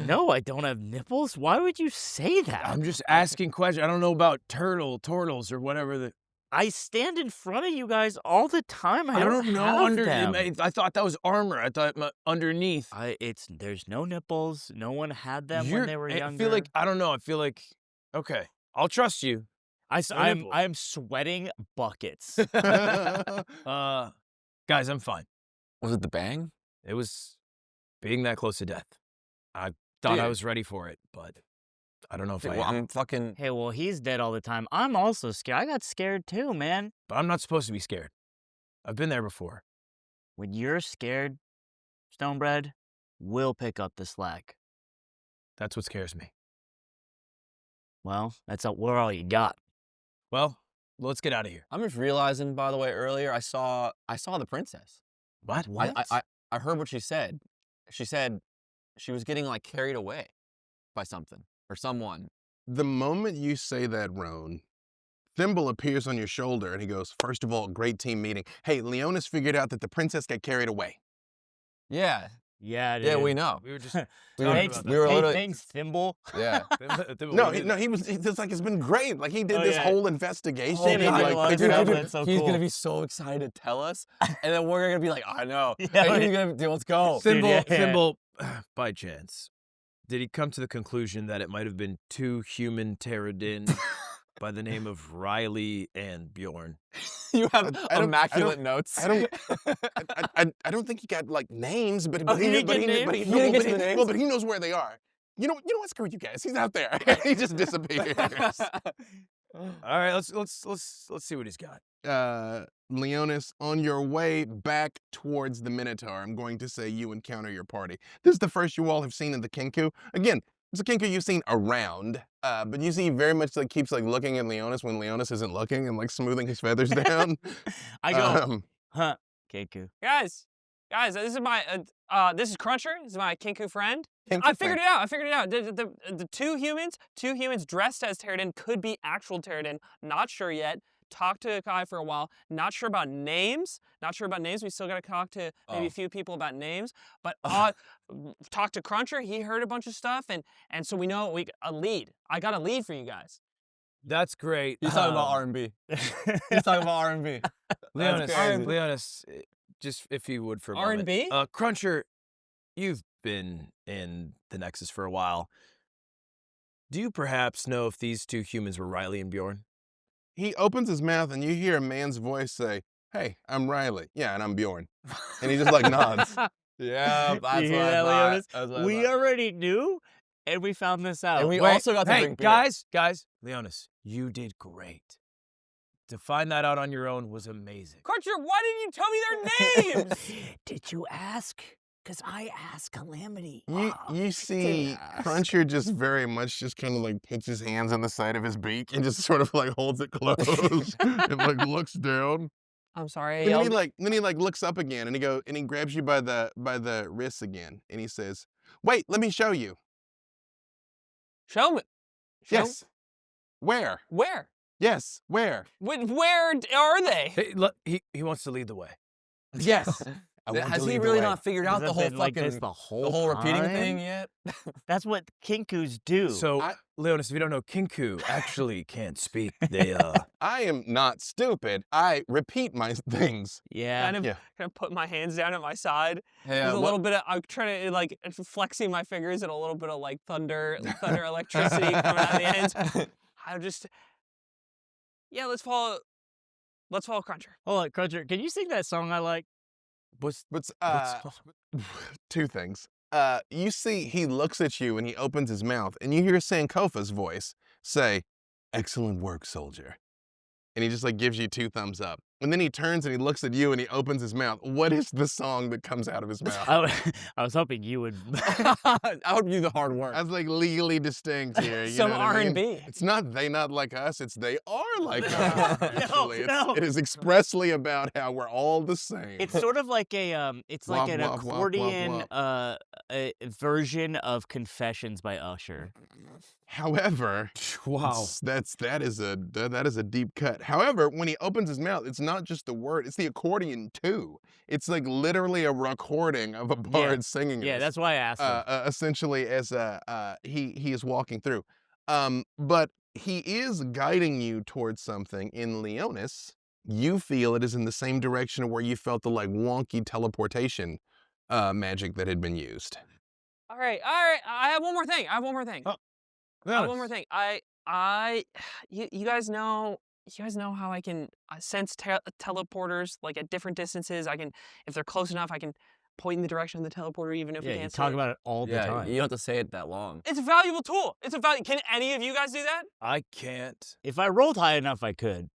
no, I don't have nipples. Why would you say that? I'm just asking questions. I don't know about turtles or whatever. I stand in front of you guys all the time. I don't know. have them. I thought that was armor. I thought underneath. There's no nipples. No one had them when You're- they were I younger. feel like I don't know. I feel like okay. I'll trust you. nipples. I'm sweating buckets. Guys, I'm fine. Was it the bang? It was being that close to death. I thought I Dude. was ready for it, but I don't know if I Well, am. I'm fucking. Hey, well, he's dead all the time. I'm also scared. I got scared too, man. But I'm not supposed to be scared. I've been there before. When you're scared, Stonebread, we'll pick up the slack. That's what scares me. Well, we're all you got. Well, let's get out of here. I'm just realizing, by the way, earlier I saw the princess. What? I heard what she said. She said she was getting like carried away by something or someone. The moment you say that, Roan, Thimble appears on your shoulder and he goes, "First of all, great team meeting. Hey, Leonis figured out that the princess got carried away." Yeah. Yeah, dude. Yeah, we know. We were just We were, talking Thanks, about we were hey, literally. thanks, Thimble. Yeah. that. No, he was it's like it's been great. Like he did Oh, this yeah. whole investigation Oh, and God, like I love figured that. out That's so He's cool. gonna be so excited to tell us, and then we're gonna be like, I know. Yeah, And right. he's gonna be, let's go. Thimble, yeah. Thimble, by chance, did he come to the conclusion that it might have been two human Terradin by the name of Riley and Bjorn? You have I don't- immaculate notes. I don't think he got like names, but Oh, he didn't get names? He didn't get to the names? Well, but he knows where they are. You know what? Screw you guys. He's out there. He just disappears. All right, let's see what he's got. Leonis, on your way back towards the Minotaur, I'm going to say you encounter your party. This is the first you all have seen in the Kingu. Again, it's a Kingu you've seen around, but you see very much like keeps like looking at Leonis when Leonis isn't looking and like smoothing his feathers down. I go, huh, Keku. Guys, this is my this is Cruncher. This is my Kinku friend. Kinku I figured friend. it out. The two humans dressed as Terradin could be actual Terradin. Not sure yet. Talked to Kai for a while. Not sure about names. We still got to talk to maybe a few people about names. But talked to Cruncher. He heard a bunch of stuff, and so we know a lead. I got a lead for you guys. That's great. He's talking about R&B. He's talking about R&B. Leonis, just if you would for a moment. R&B? Cruncher, you've been in the Nexus for a while. Do you perhaps know if these two humans were Riley and Bjorn? He opens his mouth and you hear a man's voice say, "Hey, I'm Riley. Yeah, and I'm Bjorn." And he just like nods. Yeah, that's You what hear I that, thought. Leonis? That's what I We thought. already knew, and we found this out. And we Wait, also got to hey, drink beer. guys, Leonis, you did great. To find that out on your own was amazing. Cruncher, why didn't you tell me their names? Did you ask? Because I asked Calamity. You see Cruncher just very much just kind of like puts his hands on the side of his beak and just sort of like holds it closed and like looks down. I'm sorry. And then he looks up again and he grabs you by the wrists again and he says, "Wait, let me show you." Show me. Yes. Where? Where? Yes. Where? Where are they? Hey, look, he wants to lead the way. Yes. I want Has to he lead the really way. not figured out Has the it whole been like fucking this the whole whole repeating time? thing yet? That's what Kinkus do. So, I- Leonis, if you don't know, Kinku actually can't speak. They I am not stupid. I repeat my things. yeah. Kind of, Yeah. kind of put my hands down at my side. Hey, There's a what- little bit of, I'm trying to like flexing my fingers and a little bit of like thunder electricity coming out of the ends. I just, yeah, let's follow Cruncher. Hold on, Cruncher. Can you sing that song I like? What's two things. You see, he looks at you and he opens his mouth, and you hear Sankofa's voice say, "Excellent work, soldier." And he just like gives you two thumbs up. And then he turns and he looks at you and he opens his mouth. What is the song that comes out of his mouth? I was hoping you would. I would do the hard work. That's like legally distinct here. You Some know what I mean? R&B. It's not they not like us, it's they are like us. Actually. No. It is expressly about how we're all the same. It's sort of like it's like Womp, an womp, womp, womp, accordion womp. A version of Confessions by Usher. However, wow. that is a deep cut. However, when he opens his mouth, it's not just the word; it's the accordion too. It's like literally a recording of a bard singing. Yeah, this, that's why I asked him. essentially as he is walking through. But he is guiding you towards something in Leonis. You feel it is in the same direction of where you felt the like wonky teleportation magic that had been used. All right. I have one more thing. Oh, One more thing. You guys know how I can sense teleporters like at different distances. If they're close enough, I can point in the direction of the teleporter even if we Yeah, you can't see talk it. about it all the Yeah, time. you don't have to say it that long. It's a valuable tool. Can any of you guys do that? I can't. If I rolled high enough, I could.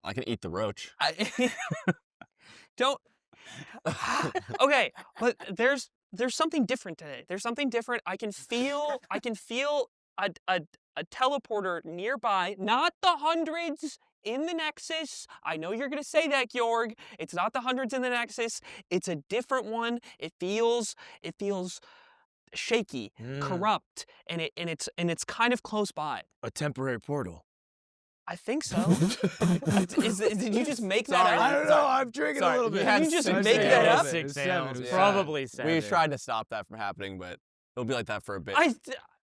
I can eat the roach. Don't. Okay, but there's something different today. There's something different. I can feel a teleporter nearby, not the hundreds in the Nexus. I know you're gonna say that, Georg. It's not the hundreds in the Nexus. It's a different one. It feels shaky, corrupt, and it's kind of close by. A temporary portal. I think so. Did you just make that up? I don't know. I'm drinking a little bit. Did you just Six make that ales. up? It was 6 seven, ales, it was probably 7. We tried to stop that from happening, but it'll be like that for a bit.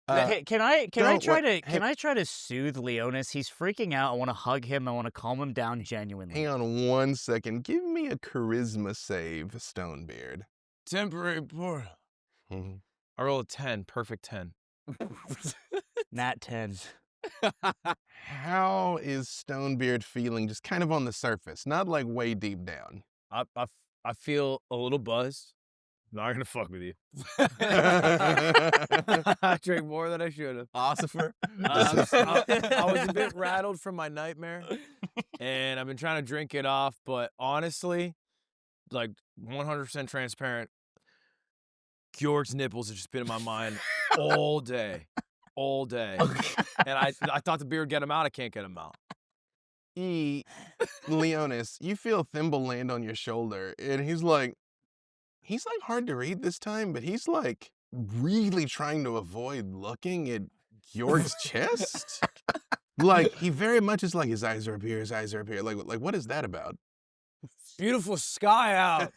Hey, can I don't try wor- to can I try to soothe Leonis? He's freaking out. I want to hug him. I want to calm him down genuinely. Hang on 1 second. Give me a charisma save, Stonebeard. Temporary portal. Mhm. I roll a 10. Perfect 10. Nat 10. How is Stonebeard feeling just kind of on the surface, not like way deep down? I feel a little buzzed. Not gonna fuck with you. I drank more than I should have. Ossifer. I was a bit rattled from my nightmare, and I've been trying to drink it off. But honestly, like 100% transparent, Georg's nipples have just been in my mind all day, And I thought the beer would get him out. I can't get him out. Leonis, you feel Thimble land on your shoulder, and he's like hard to read this time, but he's like really trying to avoid looking at Georg's chest. Like he very much is like his eyes are up here, Like what is that about? Beautiful sky out,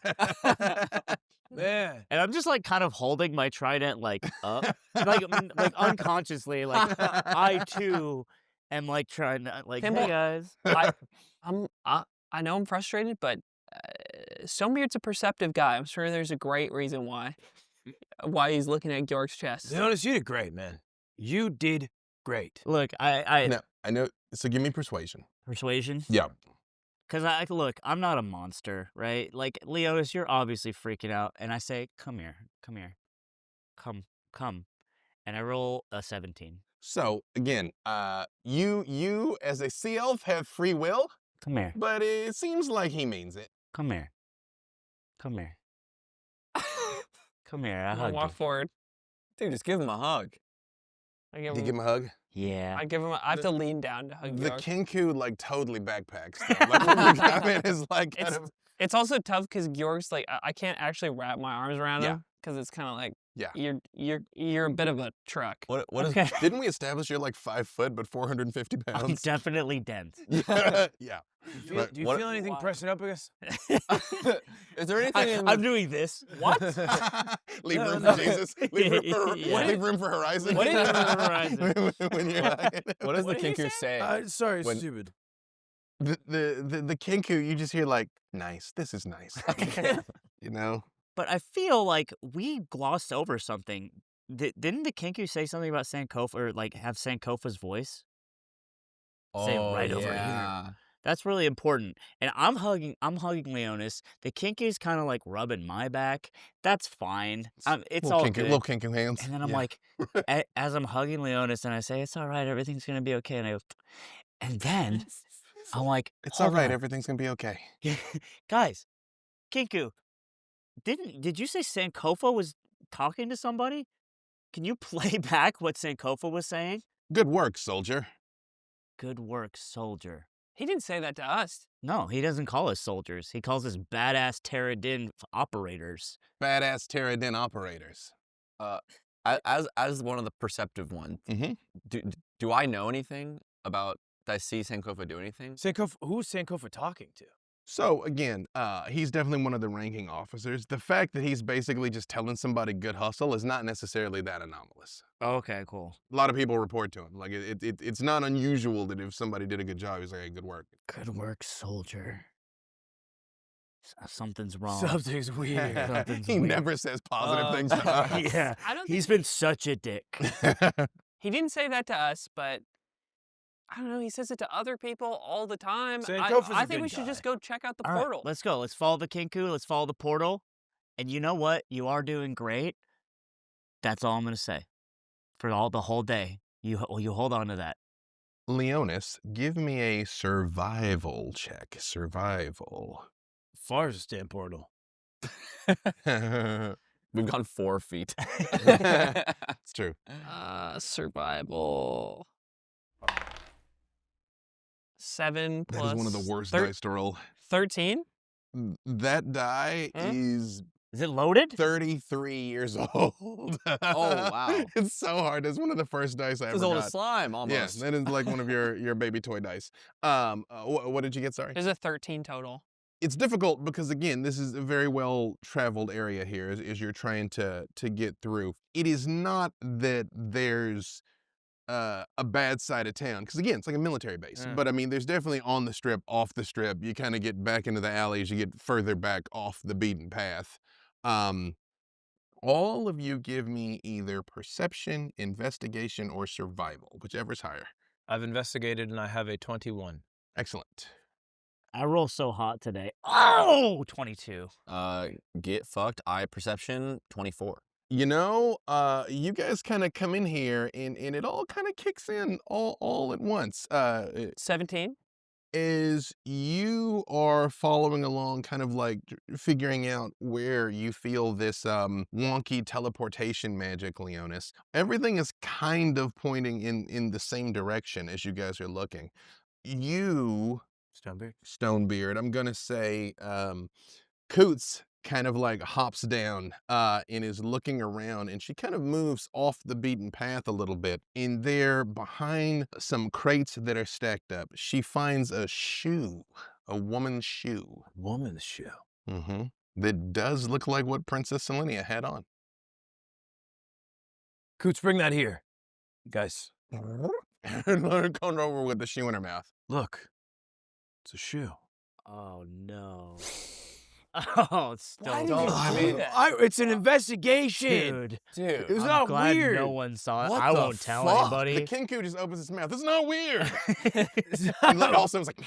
man. And I'm just like kind of holding my trident like up, like unconsciously, like I too am like trying to like, Thimble, hey guys. I know I'm frustrated, but Stonebeard's a perceptive guy. I'm sure there's a great reason why he's looking at Georg's chest. To be honest, you did great, man. You did great. Look, I No, I know. So give me persuasion. persuasion. Yeah. Cause I'm not a monster, right? Like Leonis, you're obviously freaking out, and I say, come here, come, and I roll a 17. So again, you as a sea elf have free will, Come here, but it seems like he means it. come here. Come here. I I'm gonna hug walk you. forward. Dude, just give him a hug. I give You him. give him a hug. Yeah. I have to lean down to hug The Georg. kingu like totally backpacks. Though. Like when you come in is like kind of It's also tough because Georg's like I can't actually wrap my arms around Yeah. him because it's kind of like Yeah. you're a bit of a truck. What is Okay. Didn't we establish you're like 5 foot but 450 I'm pounds? definitely dense. Yeah. Do you What- feel anything Wow. pressing up against? Is there anything in I'm doing this. What? Leave No, room no. for Jesus. Leave room for, Yeah. leave room for Horizon. What is- Leave room for Horizon. when you're what does What the did you kinku say? Sorry, When- stupid. the kingu, you just hear like, nice. This is nice. You know? But I feel like we glossed over something. Didn't the Kinku say something about Sankofa, or like have Sankofa's voice? Say right over here. That's really important. And I'm hugging Leonis. The Kinku's kind of like rubbing my back. That's fine. It's little all kingu, good. little kingu hands. And then I'm Yeah. like, as I'm hugging Leonis, and I say, it's all right, everything's gonna be okay. And then I'm like, It's all hold right. on. Everything's gonna be okay. Guys, Kinku, did you say Sankofa was talking to somebody? Can you play back what Sankofa was saying? Good work, soldier. Good work, soldier. He didn't say that to us. No, he doesn't call us soldiers. He calls us badass Terradin operators. Badass Terradin operators. As one of the perceptive ones, Mhm. do I know anything about? Did I see Sankofa do anything? Sankofa, who's Sankofa talking to? So again, he's definitely one of the ranking officers. The fact that he's basically just telling somebody good hustle is not necessarily that anomalous. Okay, cool. A lot of people report to him. Like it's not unusual that if somebody did a good job, he's like, hey, good work. Good work, soldier. Something's wrong. Something's weird. Something's he weird. never says positive things to us. Yeah, I don't. he's been such a dick. He didn't say that to us, but I don't know. He says it to other people all the time. Sankofa's a I think good we should guy. just go check out the All right, portal. let's go. Let's follow the Kinku. Let's follow the portal. And you know what? You are doing great. That's all I'm gonna say. For the whole day, you hold on to that. Leonis, give me a survival check. Survival. Far as a stand portal. It's We've gone 4 feet. true. Survival. 7 That plus is one of the worst dice to roll. 13. That die Hmm? is Is it loaded? 33 years old. wow. It's so hard. That's one of the first dice I It's ever as old got. as slime, Yeah, almost. that is like one of your baby toy dice. What did you get? Sorry. There's a 13 total. It's difficult because again, this is a very well traveled area here as you're trying to get through. It is not that there's a bad side of town because again, it's like a military base. Yeah. But I mean, there's definitely on the strip, off the strip. You kind of get back into the alleys. You get further back off the beaten path. All of you give me either perception, investigation, or survival, whichever's higher. I've investigated and I have a 21. Excellent. I roll so hot today. Oh, 22. Get fucked. Eye perception 24. You know, you guys kind of come in here and it all kind of kicks in all at once. 17. As you are following along, kind of like figuring out where you feel this wonky teleportation magic, Leonis, everything is kind of pointing in the same direction as you guys are looking. You, Stonebeard, I'm gonna say, Coots kind of like hops down and is looking around, and she kind of moves off the beaten path a little bit. In there, behind some crates that are stacked up, she finds a shoe, a woman's shoe. Woman's shoe. Mm-hmm. That does look like what Princess Selenia had on. Coots, bring that here. Guys, And going over with the shoe in her mouth. look. It's a shoe. Oh, no. Oh, Why Stone. did you I do mean, that? It's an investigation. Dude, Dude. It was I'm not glad weird. no one saw it. What I the won't tell fuck? The anybody. kingu just opens its mouth. It's not weird. It's And not- also it's like,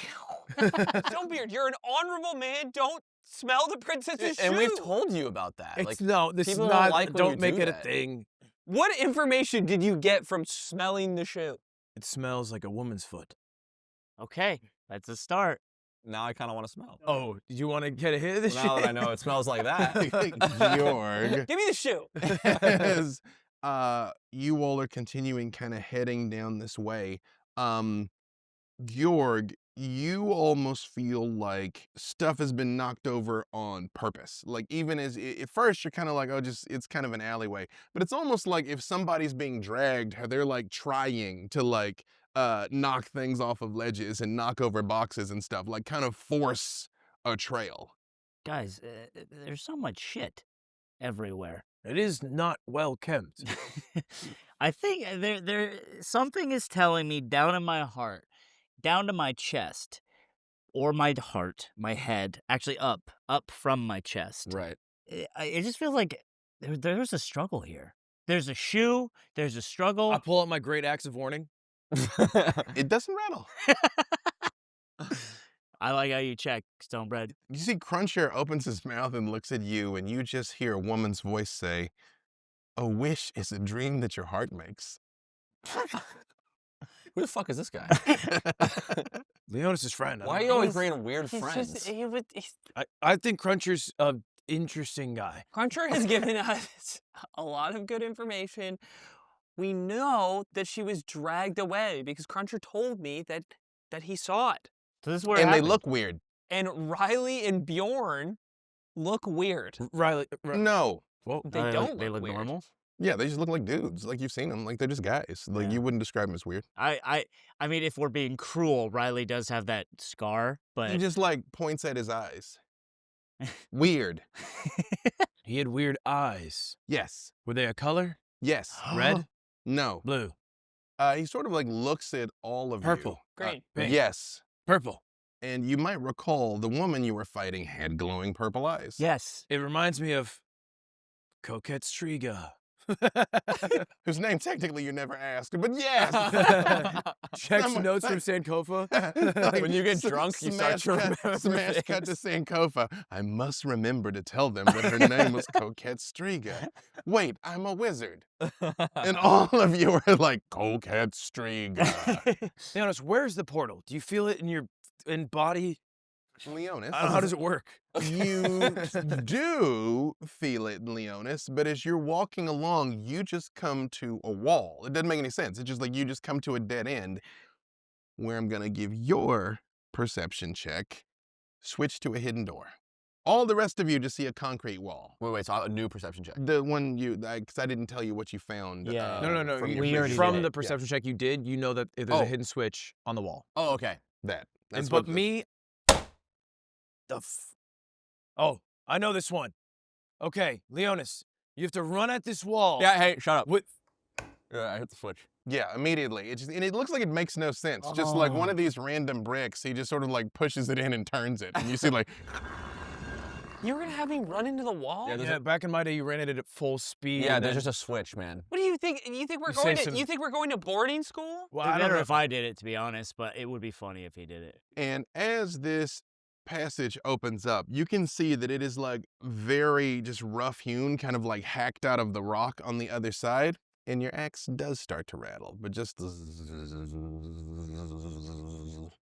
Stonebeard, you're an honorable man. Don't smell the princess's And shoe. we've told you about that. It's Like, no, this is people don't not. like when don't you make do it a that. thing. What information did you get from smelling the shoe? It smells like a woman's foot. Okay, that's a start. now I kind of want to smell. Oh, did you want to get a hit of this Well, now shit? that I know it smells like that. Georg, Give me the shoe. as you all are continuing kind of heading down this way, Georg, you almost feel like stuff has been knocked over on purpose. Like even as at first you're kind of like, oh, just it's kind of an alleyway, but it's almost like if somebody's being dragged, they're like trying to like knock things off of ledges and knock over boxes and stuff, like kind of force a trail. Guys, there's so much shit everywhere. It is not well kept. I think there something is telling me down in my heart, down to my chest, or my heart, my head, actually up from my chest. Right. It just feels like there's a struggle here. There's a shoe. There's a struggle. I pull out my great axe of warning. It doesn't rattle. I like how you check, Stonebread. You see Cruncher opens his mouth and looks at you, and you just hear a woman's voice say, "A wish is a dream that your heart makes." Who the fuck is this guy? Leonis' friend. I Why are don't you know. always bringing weird He's friends? just, he's, I think Cruncher's an interesting guy. Cruncher has given us a lot of good information. We know that she was dragged away because Cruncher told me that he saw it. So this is where it And they happened. look weird. And Riley and Bjorn look weird. Riley. No. Whoa. They don't They look look weird. normal. Yeah, they just look like dudes. Like you've seen them. Like they're just guys. Like Yeah. you wouldn't describe them as weird. I mean, if we're being cruel, Riley does have that scar, He but just like points at his eyes. Weird. He had weird eyes. Yes. Were they a color? Yes. Red? No. Blue? He sort of like looks at all of Purple. you. Green. Pink. Yes. Purple. And you might recall the woman you were fighting had glowing purple eyes. yes. It reminds me of Coquette Striga. Whose name technically you never asked, but yes. Checks Someone- notes from Sankofa. Like, When you get s- drunk, you start to remember Smash cut to things. Sankofa. I must remember to tell them that her name was Coquette Striga. Wait, I'm a wizard. And all of you are like, Coquette Striga. Leonis, where's the portal? Do you feel it in your body? Leonis. How does it work? You do feel it, Leonis, but as you're walking along, you just come to a wall. It doesn't make any sense. It's just like you just come to a dead end where I'm going to give your perception check switch to a hidden door. All the rest of you just see a concrete wall. Wait, so a new perception check. The one you, because I didn't tell you what you found. Yeah. No. From, We already From did the it. perception check you did, you know that there's a hidden switch on the wall. Oh, okay. That's But what me, oh, I know this one. Okay, Leonis, you have to run at this wall. Yeah, hey, shut up. With Yeah, I hit the switch. Yeah, immediately. And it looks like it makes no sense. Just like one of these random bricks, he just sort of like pushes it in and turns it. And you see like, You're gonna have me run into the wall? Yeah, yeah, back in my day, you ran it at full speed. Yeah, and there's then- just a switch, man. What do you think? You think we're You going say to? some- You think we're going to boarding school? Well, It'd I be don't better know. if I did it, to be honest, but it would be funny if he did it. and as this passage opens up, you can see that it is like very just rough hewn, kind of like hacked out of the rock on the other side. And your axe does start to rattle, but just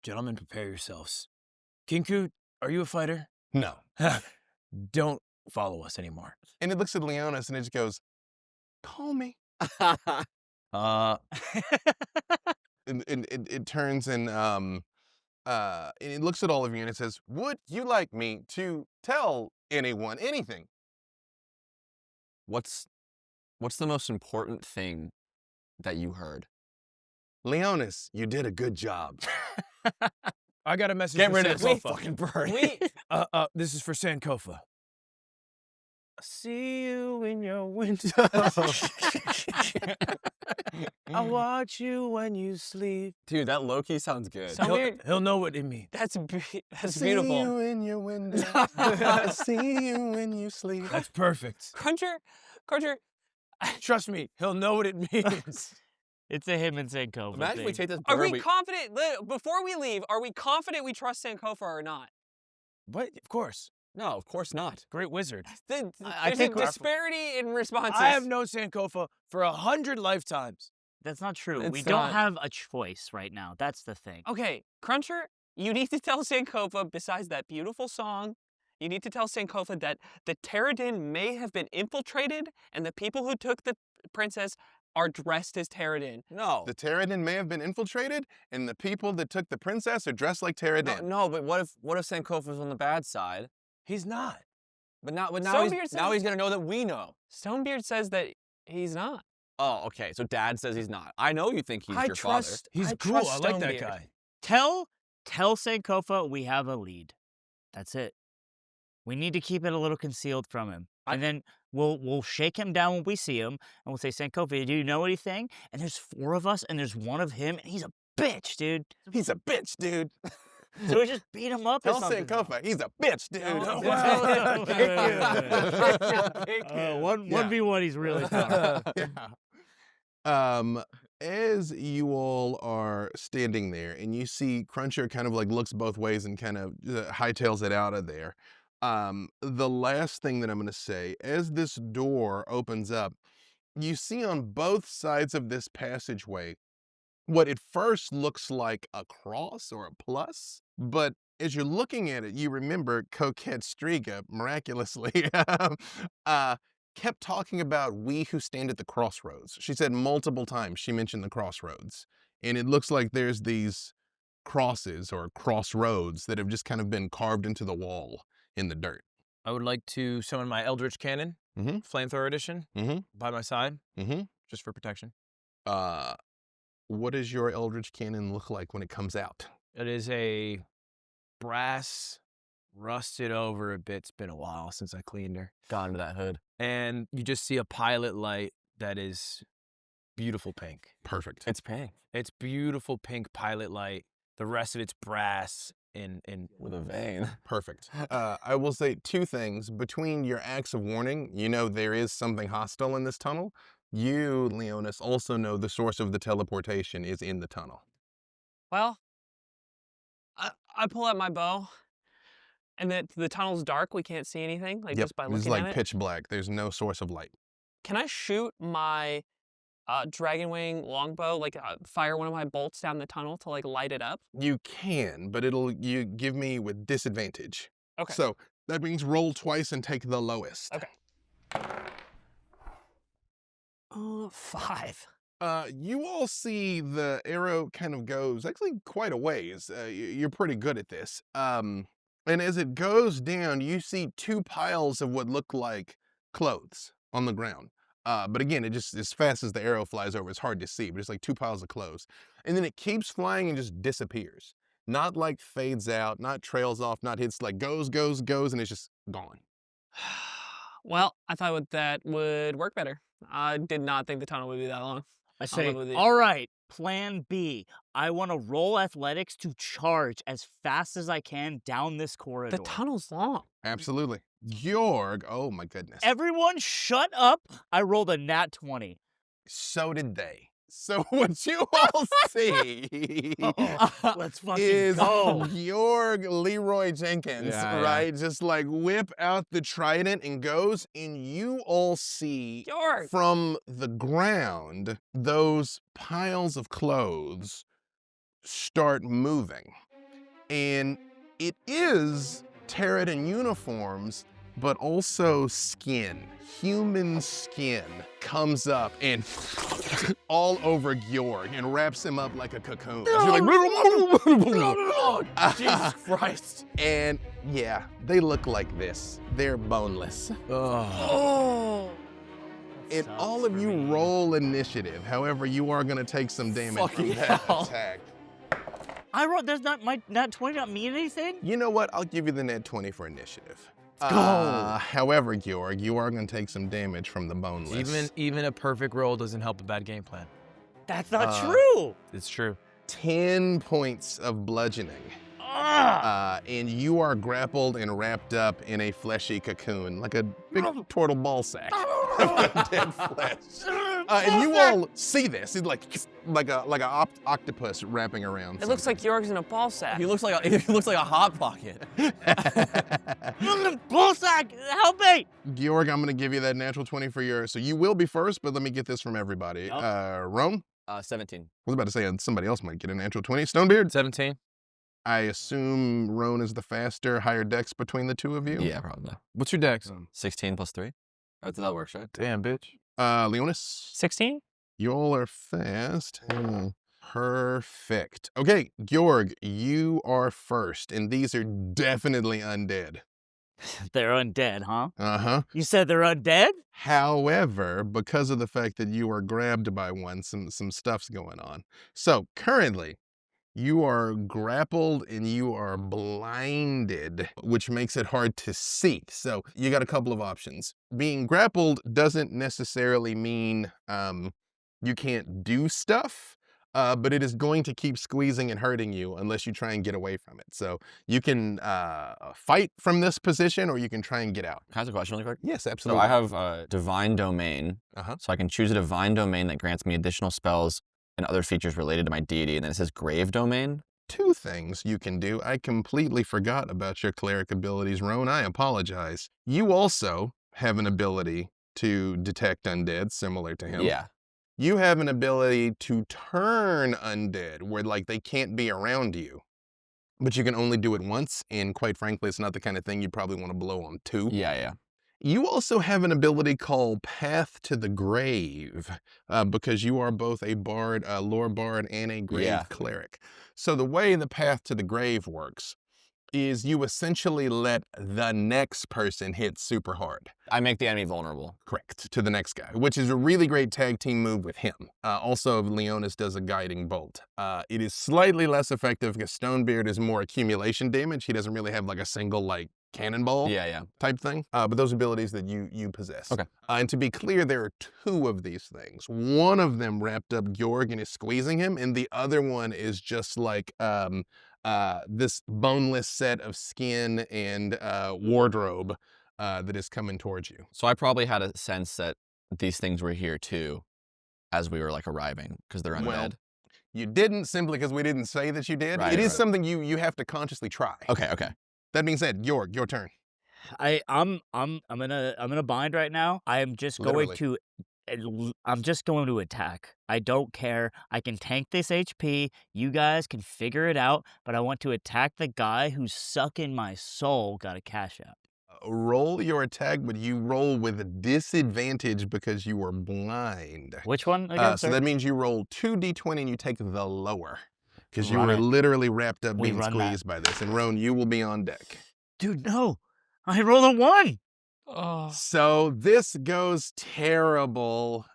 Gentlemen, prepare yourselves. Kingu, are you a fighter? no. Don't follow us anymore. And it looks at Leonis and it just goes, call me. And it turns and it looks at all of you and it says, would you like me to tell anyone anything? What's the most important thing that you heard? Leonis, you did a good job. I got a message Get for rid of this Sankofa. fucking bird. Wait. This is for Sankofa. See you in your window. I watch you when you sleep. Dude, that low-key sounds good. So- weird. He'll know what it means. That's See beautiful. you in your window. See you when you sleep. That's perfect. Cruncher, Trust me, he'll know what it means. It's a him and Sankofa Imagine thing. we take this are bird. we confident? Before we leave, are we confident we trust Sankofa or not? What? Of course. No, of course not. Great wizard. There's think a disparity in responses. I have known Sankofa for 100 lifetimes. That's not true. It's We don't not. have a choice right now. That's the thing. Okay, Cruncher, you need to tell Sankofa, besides that beautiful song, you need to tell Sankofa that the Terradin may have been infiltrated and the people who took the princess are dressed as Terradin. No. The Terradin may have been infiltrated, and the people that took the princess are dressed like Terradin. No, but what if Sankofa's on the bad side? He's not. But now Stonebeard he's says- gonna know that we know. Stonebeard says that he's not. Oh, okay. So Dad says he's not. I know you think he's I your trust. He's I cool. trust I like that Stonebeard. guy. Tell Sankofa we have a lead. That's it. We need to keep it a little concealed from him. And then we'll shake him down when we see him, and we'll say, Sankofa, do you know anything? And there's 4 of us, and there's one of him, and he's a bitch, dude. He's a bitch, dude. So we just beat him up or Tell something. Sankofa, he's a bitch, dude. No, Well, thank you. 1v1, he's really tough. Yeah. As you all are standing there and you see Cruncher kind of like looks both ways and kind of hightails it out of there. The last thing that I'm going to say, as this door opens up, you see on both sides of this passageway what at first looks like a cross or a plus, but as you're looking at it, you remember Coquette Striga miraculously kept talking about we who stand at the crossroads. She said multiple times she mentioned the crossroads. And it looks like there's these crosses or crossroads that have just kind of been carved into the wall in the dirt. I would like to summon my Eldritch Cannon, Mhm. Flamethrower Edition, Mhm. by my side, Mm-hmm. just for protection. What does your Eldritch Cannon look like when it comes out? It is a brass, rusted over a bit. It's been a while since I cleaned her. Got into that hood. And you just see a pilot light that is beautiful pink. Perfect. It's pink It's beautiful pink pilot light. The rest of it's brass in with a vein. Perfect. I will say 2 things. Between your acts of warning, you know there is something hostile in this tunnel. You, Leonis, also know the source of the teleportation is in the tunnel. Well, I pull out my bow, and the tunnel's dark. We can't see anything, like just by It's looking like at it. pitch black. There's no source of light. Can I shoot my Dragonwing longbow, like fire one of my bolts down the tunnel to like light it up? You can, but you give me with disadvantage. Okay. So that means roll twice and take the lowest. Okay. 5. You all see the arrow kind of goes actually quite a ways. You're pretty good at this. And as it goes down, you see 2 piles of what look like clothes on the ground. But again, it just, as fast as the arrow flies over, it's hard to see, but it's like 2 piles of clothes. And then it keeps flying and just disappears. Not like fades out, not trails off, not hits, like goes, and it's just gone. Well, I thought that would work better. I did not think the tunnel would be that long. I I'll say, live with you. all right, plan B. I want to roll athletics to charge as fast as I can down this corridor. The tunnel's long. Absolutely. Georg, oh my goodness. Everyone shut up. I rolled a nat 20. So did they. So what you all see Let's fucking is go. Georg Leroy Jenkins, Yeah, right? Just like whip out the trident and goes, and you all see Georg! from the ground those piles of clothes start moving. And it is Terran uniforms, but also skin, human skin, comes up and all over Georg and wraps him up like a cocoon. You're like, Jesus Christ. and yeah, they look like this. They're boneless. Oh! And Sucks all of for you me. roll initiative. However, you are going to take some damage from Fucking that hell. attack. I rolled, there's not, my nat 20 not mean anything? You know what? I'll give you the net 20 for initiative. go. However, Georg, you are going to take some damage from the boneless. Even a perfect roll doesn't help a bad game plan. That's not Uh, true. It's true. 10 points of bludgeoning. Ah. And you are grappled and wrapped up in a fleshy cocoon, like a big turtle ball sack of dead flesh. And you all see this. It's like a octopus wrapping around. It looks like Georg's in a ball sack. He looks like a hot pocket. Bullsack, help me. Georg, I'm gonna give you that natural 20 for your. So you will be first, but let me get this from everybody. Yup. Rome. 17. I was about to say somebody else might get a natural 20. Stonebeard. 17. I assume Roan is the faster, higher dex between the two of you. Yeah, probably. What's your dex? 16 plus 3. That works, right? Damn, bitch. Leonis. 16? You all are fast. Perfect. Okay, Georg, you are first, and these are definitely undead. They're undead, huh? Uh-huh. You said they're undead? However, because of the fact that you are grabbed by one, some stuff's going on. So currently, you are grappled and you are blinded, which makes it hard to see. So you got a couple of options. Being grappled doesn't necessarily mean you can't do stuff, but it is going to keep squeezing and hurting you unless you try and get away from it. So you can fight from this position or you can try and get out. Can I ask a question really quick? Yes, So absolutely. I have a divine domain. Uh-huh. So I can choose a divine domain that grants me additional spells and other features related to my deity. And then it says grave domain. Two things you can do. I completely forgot about your cleric abilities, Roan. I apologize. You also have an ability to detect undead, similar to him. Yeah. You have an ability to turn undead, where like they can't be around you. But you can only do it once, and quite frankly, it's not the kind of thing you'd probably want to blow on two. Yeah. You also have an ability called Path to the Grave, because you are both a bard, a lore bard, and a grave cleric. So the way the Path to the Grave works is you essentially let the next person hit super hard. I make the enemy vulnerable. Correct, to the next guy, which is a really great tag team move with him. Also, Leonis does a guiding bolt. It is slightly less effective because Stonebeard is more accumulation damage. He doesn't really have like a single like cannonball type thing, but those abilities that you possess. Okay. And to be clear, there are two of these things. One of them wrapped up Georg and is squeezing him, and the other one is just like this boneless set of skin and wardrobe that is coming towards you. So I probably had a sense that these things were here too as we were like arriving because they're undead. Well, you didn't simply because we didn't say that you did. Right, it is right. something you have to consciously try. Okay. That being said, Georg, your turn. I'm in a bind right now. I am just Literally. I'm just going to attack. I don't care. I can tank this HP. You guys can figure it out, but I want to attack the guy who's sucking my soul. Got a cash out. Roll your attack, but you roll with a disadvantage because you were blind. Which one again, So sir? that means you roll 2d20 and you take the lower because you Run were it. literally wrapped up We being run that. squeezed by this. And Roan, you will be on deck. Dude, no. I rolled a 1. Oh. So this goes terrible.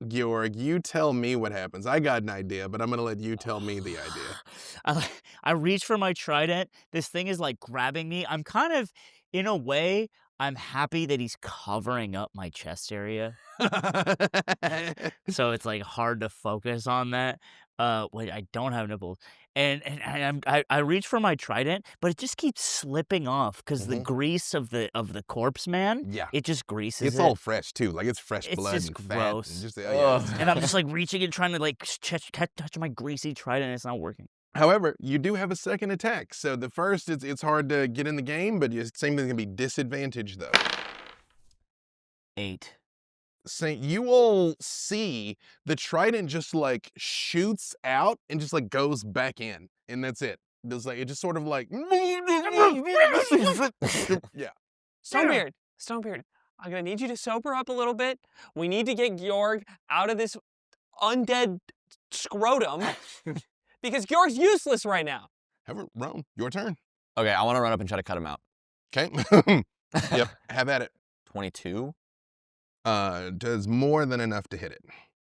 Georg, you tell me what happens. I got an idea, but I'm gonna let you tell me the idea. I reach for my trident. This thing is like grabbing me. I'm kind of, in a way, I'm happy that he's covering up my chest area. So it's like hard to focus on that. Wait, I don't have nipples. And I reach for my trident, but it just keeps slipping off because the Mhm. grease of the corpse man, Yeah. it just greases It's it. all fresh too. Like it's fresh It's blood just and gross. fat. And just, oh, yeah, Ugh. it's- And I'm just like reaching and trying to like touch my greasy trident, and it's not working. However, you do have a second attack. So the first, it's hard to get in the game, but same thing's gonna be disadvantage though. 8. So you will see the trident just like shoots out and just like goes back in, and that's it. It's like it just sort of like yeah. Stonebeard, I'm gonna need you to sober up a little bit. We need to get Georg out of this undead scrotum because Georg's useless right now. Have it, Roan, your turn. Okay, I want to run up and try to cut him out. Okay. Yep. Have at it. 22. Does more than enough to hit it.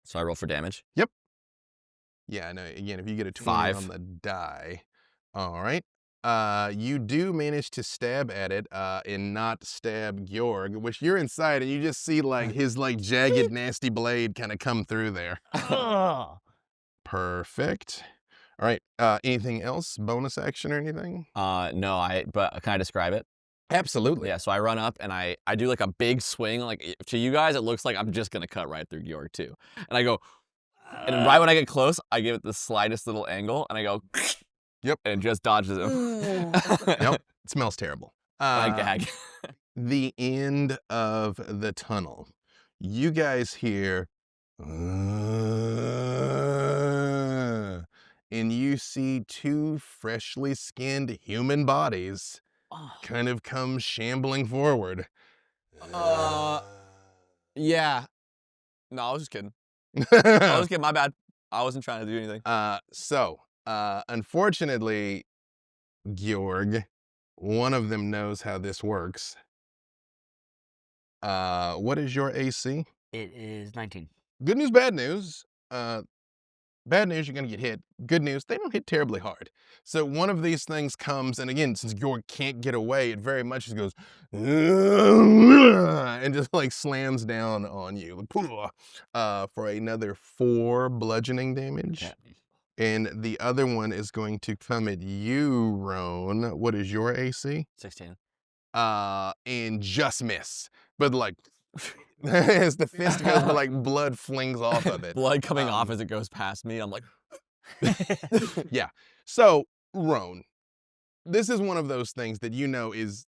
So I roll for damage. Yeah, no, again, if you get a 20 5. on the die. All right. You do manage to stab at it and not stab Georg, which you're inside and you just see like his like jagged, nasty blade kind of come through there. Ugh. Perfect. All right. Anything else? Bonus action or anything? No, but can I describe it? Absolutely. Yeah, so I run up and I do like a big swing. Like to you guys, it looks like I'm just gonna cut right through Georg too. And I go, and right when I get close, I give it the slightest little angle and I go, Yep. and it just dodges him. Nope. It smells terrible. I gag. The end of the tunnel. You guys hear, and you see 2 freshly skinned human bodies Oh. kind of come shambling forward. Yeah. No, I was just kidding. I was kidding. My bad. I wasn't trying to do anything. Unfortunately, Georg, one of them knows how this works. What is your AC? It is 19. Good news, bad news. Bad news, you're gonna get hit. Good news, they don't hit terribly hard. So one of these things comes, and again, since Georg can't get away, it very much just goes, and just like slams down on you for another 4 bludgeoning damage. Yeah. And the other one is going to come at you, Roan. What is your AC? 16. And just miss. But like, as the fist goes, but like blood flings off of it. Blood coming off as it goes past me. I'm like, Yeah. So, Roan, this is one of those things that you know is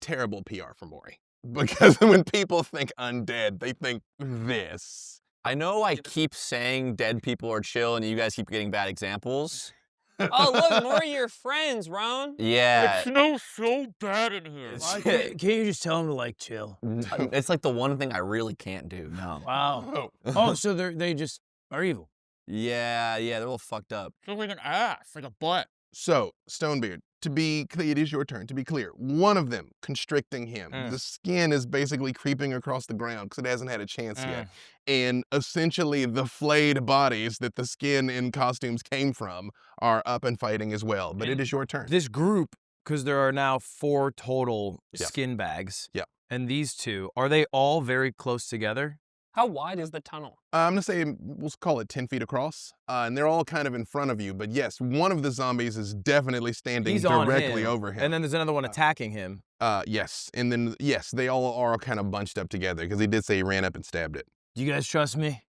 terrible PR for Maury. Because when people think undead, they think this. I know I keep saying dead people are chill and you guys keep getting bad examples. Oh, look, more of your friends, Roan. Yeah. It smells so bad in here. Can't you just tell him to like chill? It's like the one thing I really can't do. No. Wow. Oh, so they just are evil. Yeah, they're a little fucked up. It's like an ass, like a butt. So, Stonebeard, to be clear, it is your turn. To be clear, one of them constricting him. The skin is basically creeping across the ground because it hasn't had a chance yet. And essentially, the flayed bodies that the skin and costumes came from are up and fighting as well. But it is your turn. This group, because there are now 4 total Yeah. skin bags. Yeah. And these 2, are they all very close together? How wide is the tunnel? I'm gonna say we'll call it 10 feet across, and they're all kind of in front of you. But yes, one of the zombies is definitely standing He's on directly him, over him. And then there's another one attacking him. Yes, and then yes, they all are kind of bunched up together because he did say he ran up and stabbed it. Do you guys trust me?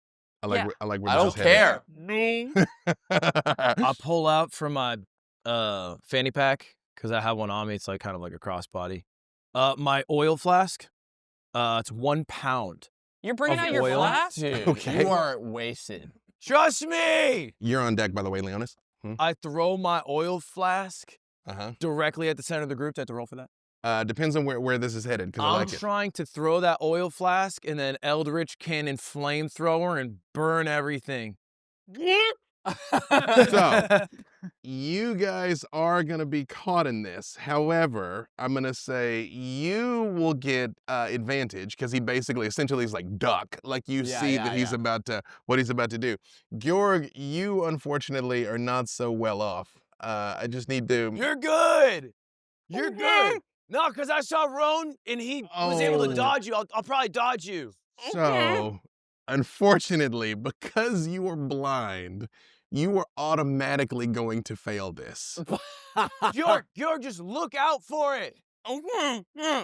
I like. Yeah. I like. Where I this don't is headed. care. No. I pull out from my fanny pack because I have one on me. It's like kind of like a crossbody. My oil flask. It's 1 pound. You're bringing Of out your oil? flask? Dude, Okay. you are wasted. Trust me! You're on deck, by the way, Leonis. I throw my oil flask Uh directly at the center of the group. Do I have to roll for that? huh. Depends on where this is headed, because I I'm like it. trying to throw that oil flask and then Eldritch Cannon flamethrower and burn everything. So, you guys are going to be caught in this. However, I'm going to say you will get advantage because he basically essentially is like duck. Like you see that he's about to, what he's about to do. Georg, you unfortunately are not so well off. I just need to. You're good. You're good. No, because I saw Roan and he was able to dodge you. I'll probably dodge you. So, unfortunately, because you are blind, you are automatically going to fail this. Georg, just look out for it.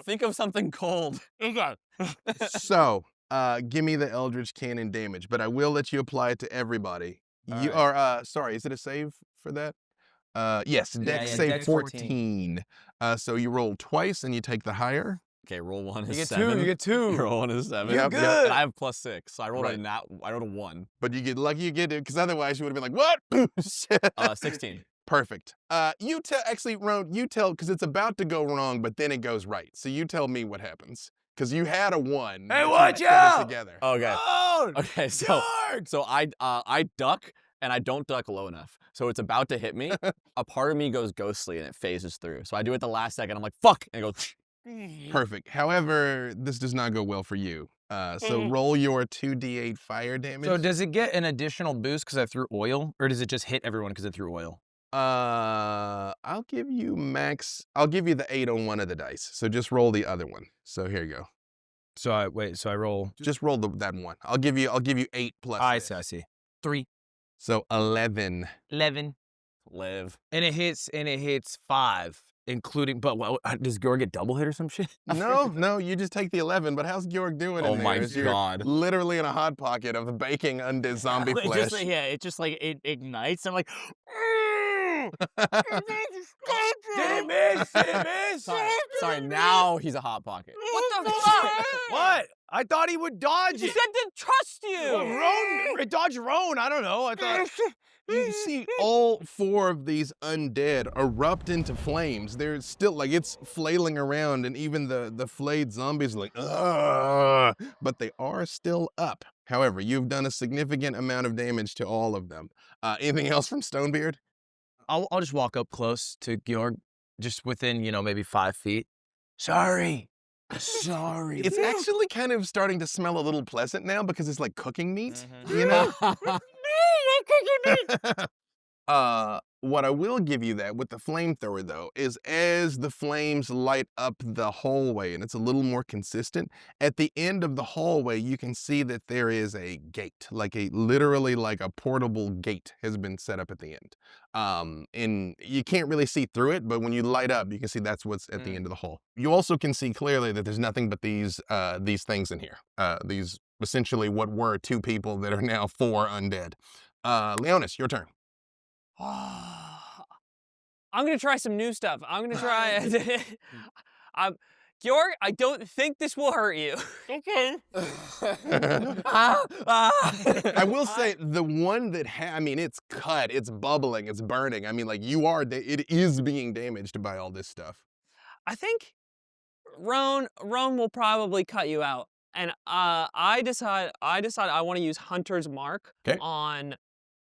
Think of something cold. So, give me the Eldritch Cannon damage, but I will let you apply it to everybody. You are, sorry, is it a save for that? Yes, Dex save Dex 14. So you roll twice and you take the higher. Okay, roll 1 You is get 7. You get 2. Roll 1 is 7. Yep, good. And I have +6, so I rolled Right. I rolled a 1. But you get lucky you get it, because otherwise you would have been like, what? 16. Perfect. You tell, actually, Ron, you tell, because it's about to go wrong, but then it goes right. So you tell me what happens. Because you had a 1. Hey, but you watch set it out! together. Okay. Oh, Okay, so Georg! I duck and I don't duck low enough. So it's about to hit me. A part of me goes ghostly and it phases through. So I do it the last second. I'm like, fuck, and it goes. Perfect. However, this does not go well for you. So roll your 2d8 fire damage. So does it get an additional boost because I threw oil, or does it just hit everyone because I threw oil? I'll give you the 8 on one of the dice. So just roll the other one. So here you go. So I roll. Just roll that one. I'll give you 8 plus. I this. see. 3. So 11. 11. Live. And it hits 5, including. But what, does Georg get double hit or some shit? No, you just take the 11. But how's Georg doing? Oh in my there? As you're God. Literally in a hot pocket of baking undead zombie It flesh. just, it just like it ignites. I'm like, Did it miss? Sorry, now he's a hot pocket. What the fuck? What? I thought he would dodge He it. said to trust you. Well, Roan, it dodged Roan. I don't know. I thought. You see all 4 of these undead erupt into flames. They're still, like, it's flailing around, and even the flayed zombies are like, ugh, but they are still up. However, you've done a significant amount of damage to all of them. Anything else from Stonebeard? I'll just walk up close to Georg, just within, maybe 5 feet. Sorry. It's actually kind of starting to smell a little pleasant now because it's like cooking meat, Mm-hmm. you know? What I will give you that with the flamethrower though is as the flames light up the hallway, and it's a little more consistent, at the end of the hallway you can see that there is a gate, literally like a portable gate has been set up at the end. And you can't really see through it, but when you light up you can see that's what's at the end of the hall. You also can see clearly that there's nothing but these things in here. These essentially what were 2 people that are now 4 undead. Leonis, your turn. I'm gonna try some new stuff. I'm gonna try. Georg, I don't think this will hurt you. okay. I will say the one that it's cut, it's bubbling, it's burning. I mean, like it is being damaged by all this stuff. I think Roan will probably cut you out, and I decide I want to use Hunter's Mark 'Kay. on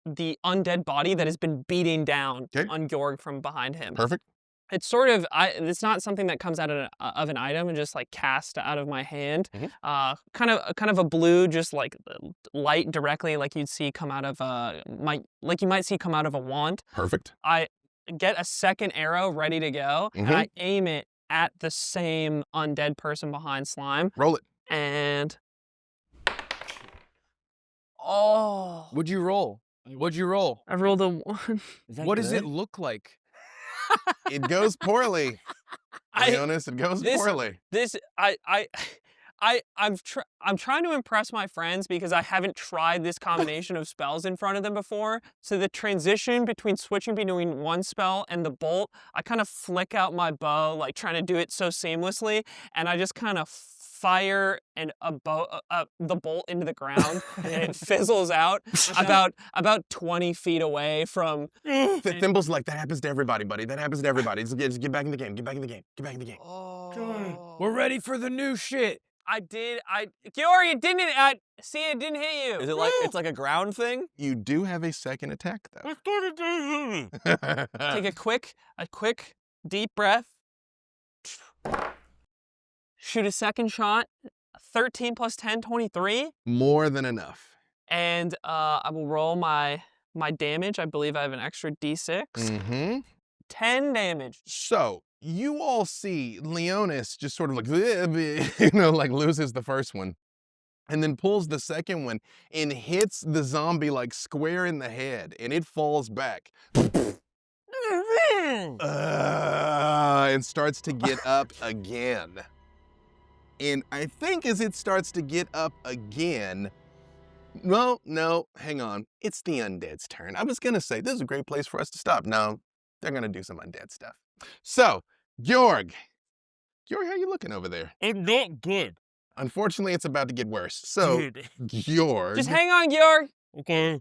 the undead body that has been beating down 'Kay. on Georg from behind him. Perfect. It's sort of it's not something that comes out of an item and just like cast out of my hand. Mhm. Kind of a blue, just like light directly, like you'd see come out of you might see come out of a wand. Perfect. I get a second arrow ready to go, and I aim it at the same undead person behind Slime, Roll it. and oh, What'd you roll? I rolled a 1. What does it look like? It goes poorly. I- Leonis, it goes this- poorly. I'm trying to impress my friends because I haven't tried this combination of spells in front of them before. So the transition between switching between one spell and the bolt, I kind of flick out my bow, like trying to do it so seamlessly, and I just kind of fire the bolt into the ground, and it fizzles out about 20 feet away from. Thimble's like, that happens to everybody, buddy. That happens to everybody. Just get back in the game. Get back in the game. Get back in the game. Oh, we're ready for the new shit. Giori, it didn't. See, it didn't hit you. Is it like it's like a ground thing? You do have a second attack, though. Take a quick, deep breath. Shoot a second shot. 13 plus 10, 23. More than enough. And I will roll my damage. I believe I have an extra D6. Mm-hmm. 10 damage. So you all see Leonis just sort of like, like loses the first one and then pulls the second one and hits the zombie like square in the head and it falls back. And starts to get up again. And I think as it starts to get up again, well, no, hang on. It's the undead's turn. I was gonna say, this is a great place for us to stop. No, they're gonna do some undead stuff. So, Georg, how you looking over there? I'm not good. Unfortunately, it's about to get worse. So, Dude. Georg. Just hang on, Georg. Okay.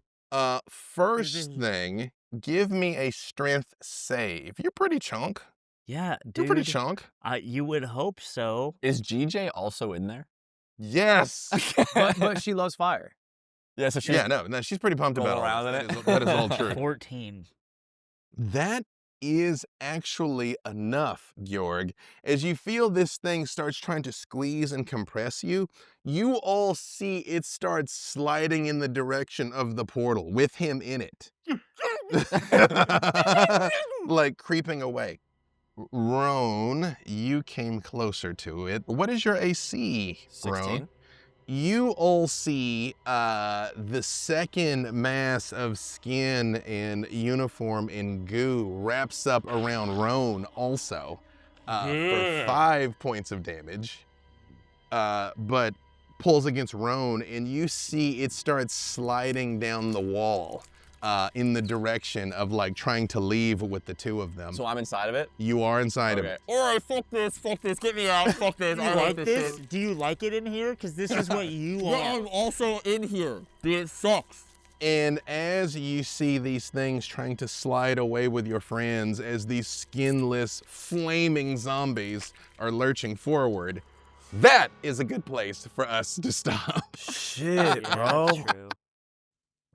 First thing, give me a strength save. You're pretty chunk. Yeah, dude. You're pretty chunk. You would hope so. Is GJ also in there? Yes. but she loves fire. Yeah, so she's no, she's pretty pumped about rolling all around this. in it. That is all true. 14. That is actually enough, Georg. As you feel this thing starts trying to squeeze and compress you, you all see it starts sliding in the direction of the portal with him in it. Like creeping away. Roan, you came closer to it. What is your AC, Roan? 16. You all see the second mass of skin and uniform and goo wraps up around Roan also for 5 points of damage, but pulls against Roan, and you see it starts sliding down the wall in the direction of like trying to leave with the two of them. So I'm inside of it? You are inside of it. All right, fuck this, get me out, fuck this. Do you like this? Do you like it in here? Because this is what you want. Yeah, I'm also in here. It sucks. And as you see these things trying to slide away with your friends, as these skinless, flaming zombies are lurching forward, that is a good place for us to stop. Shit, bro. True.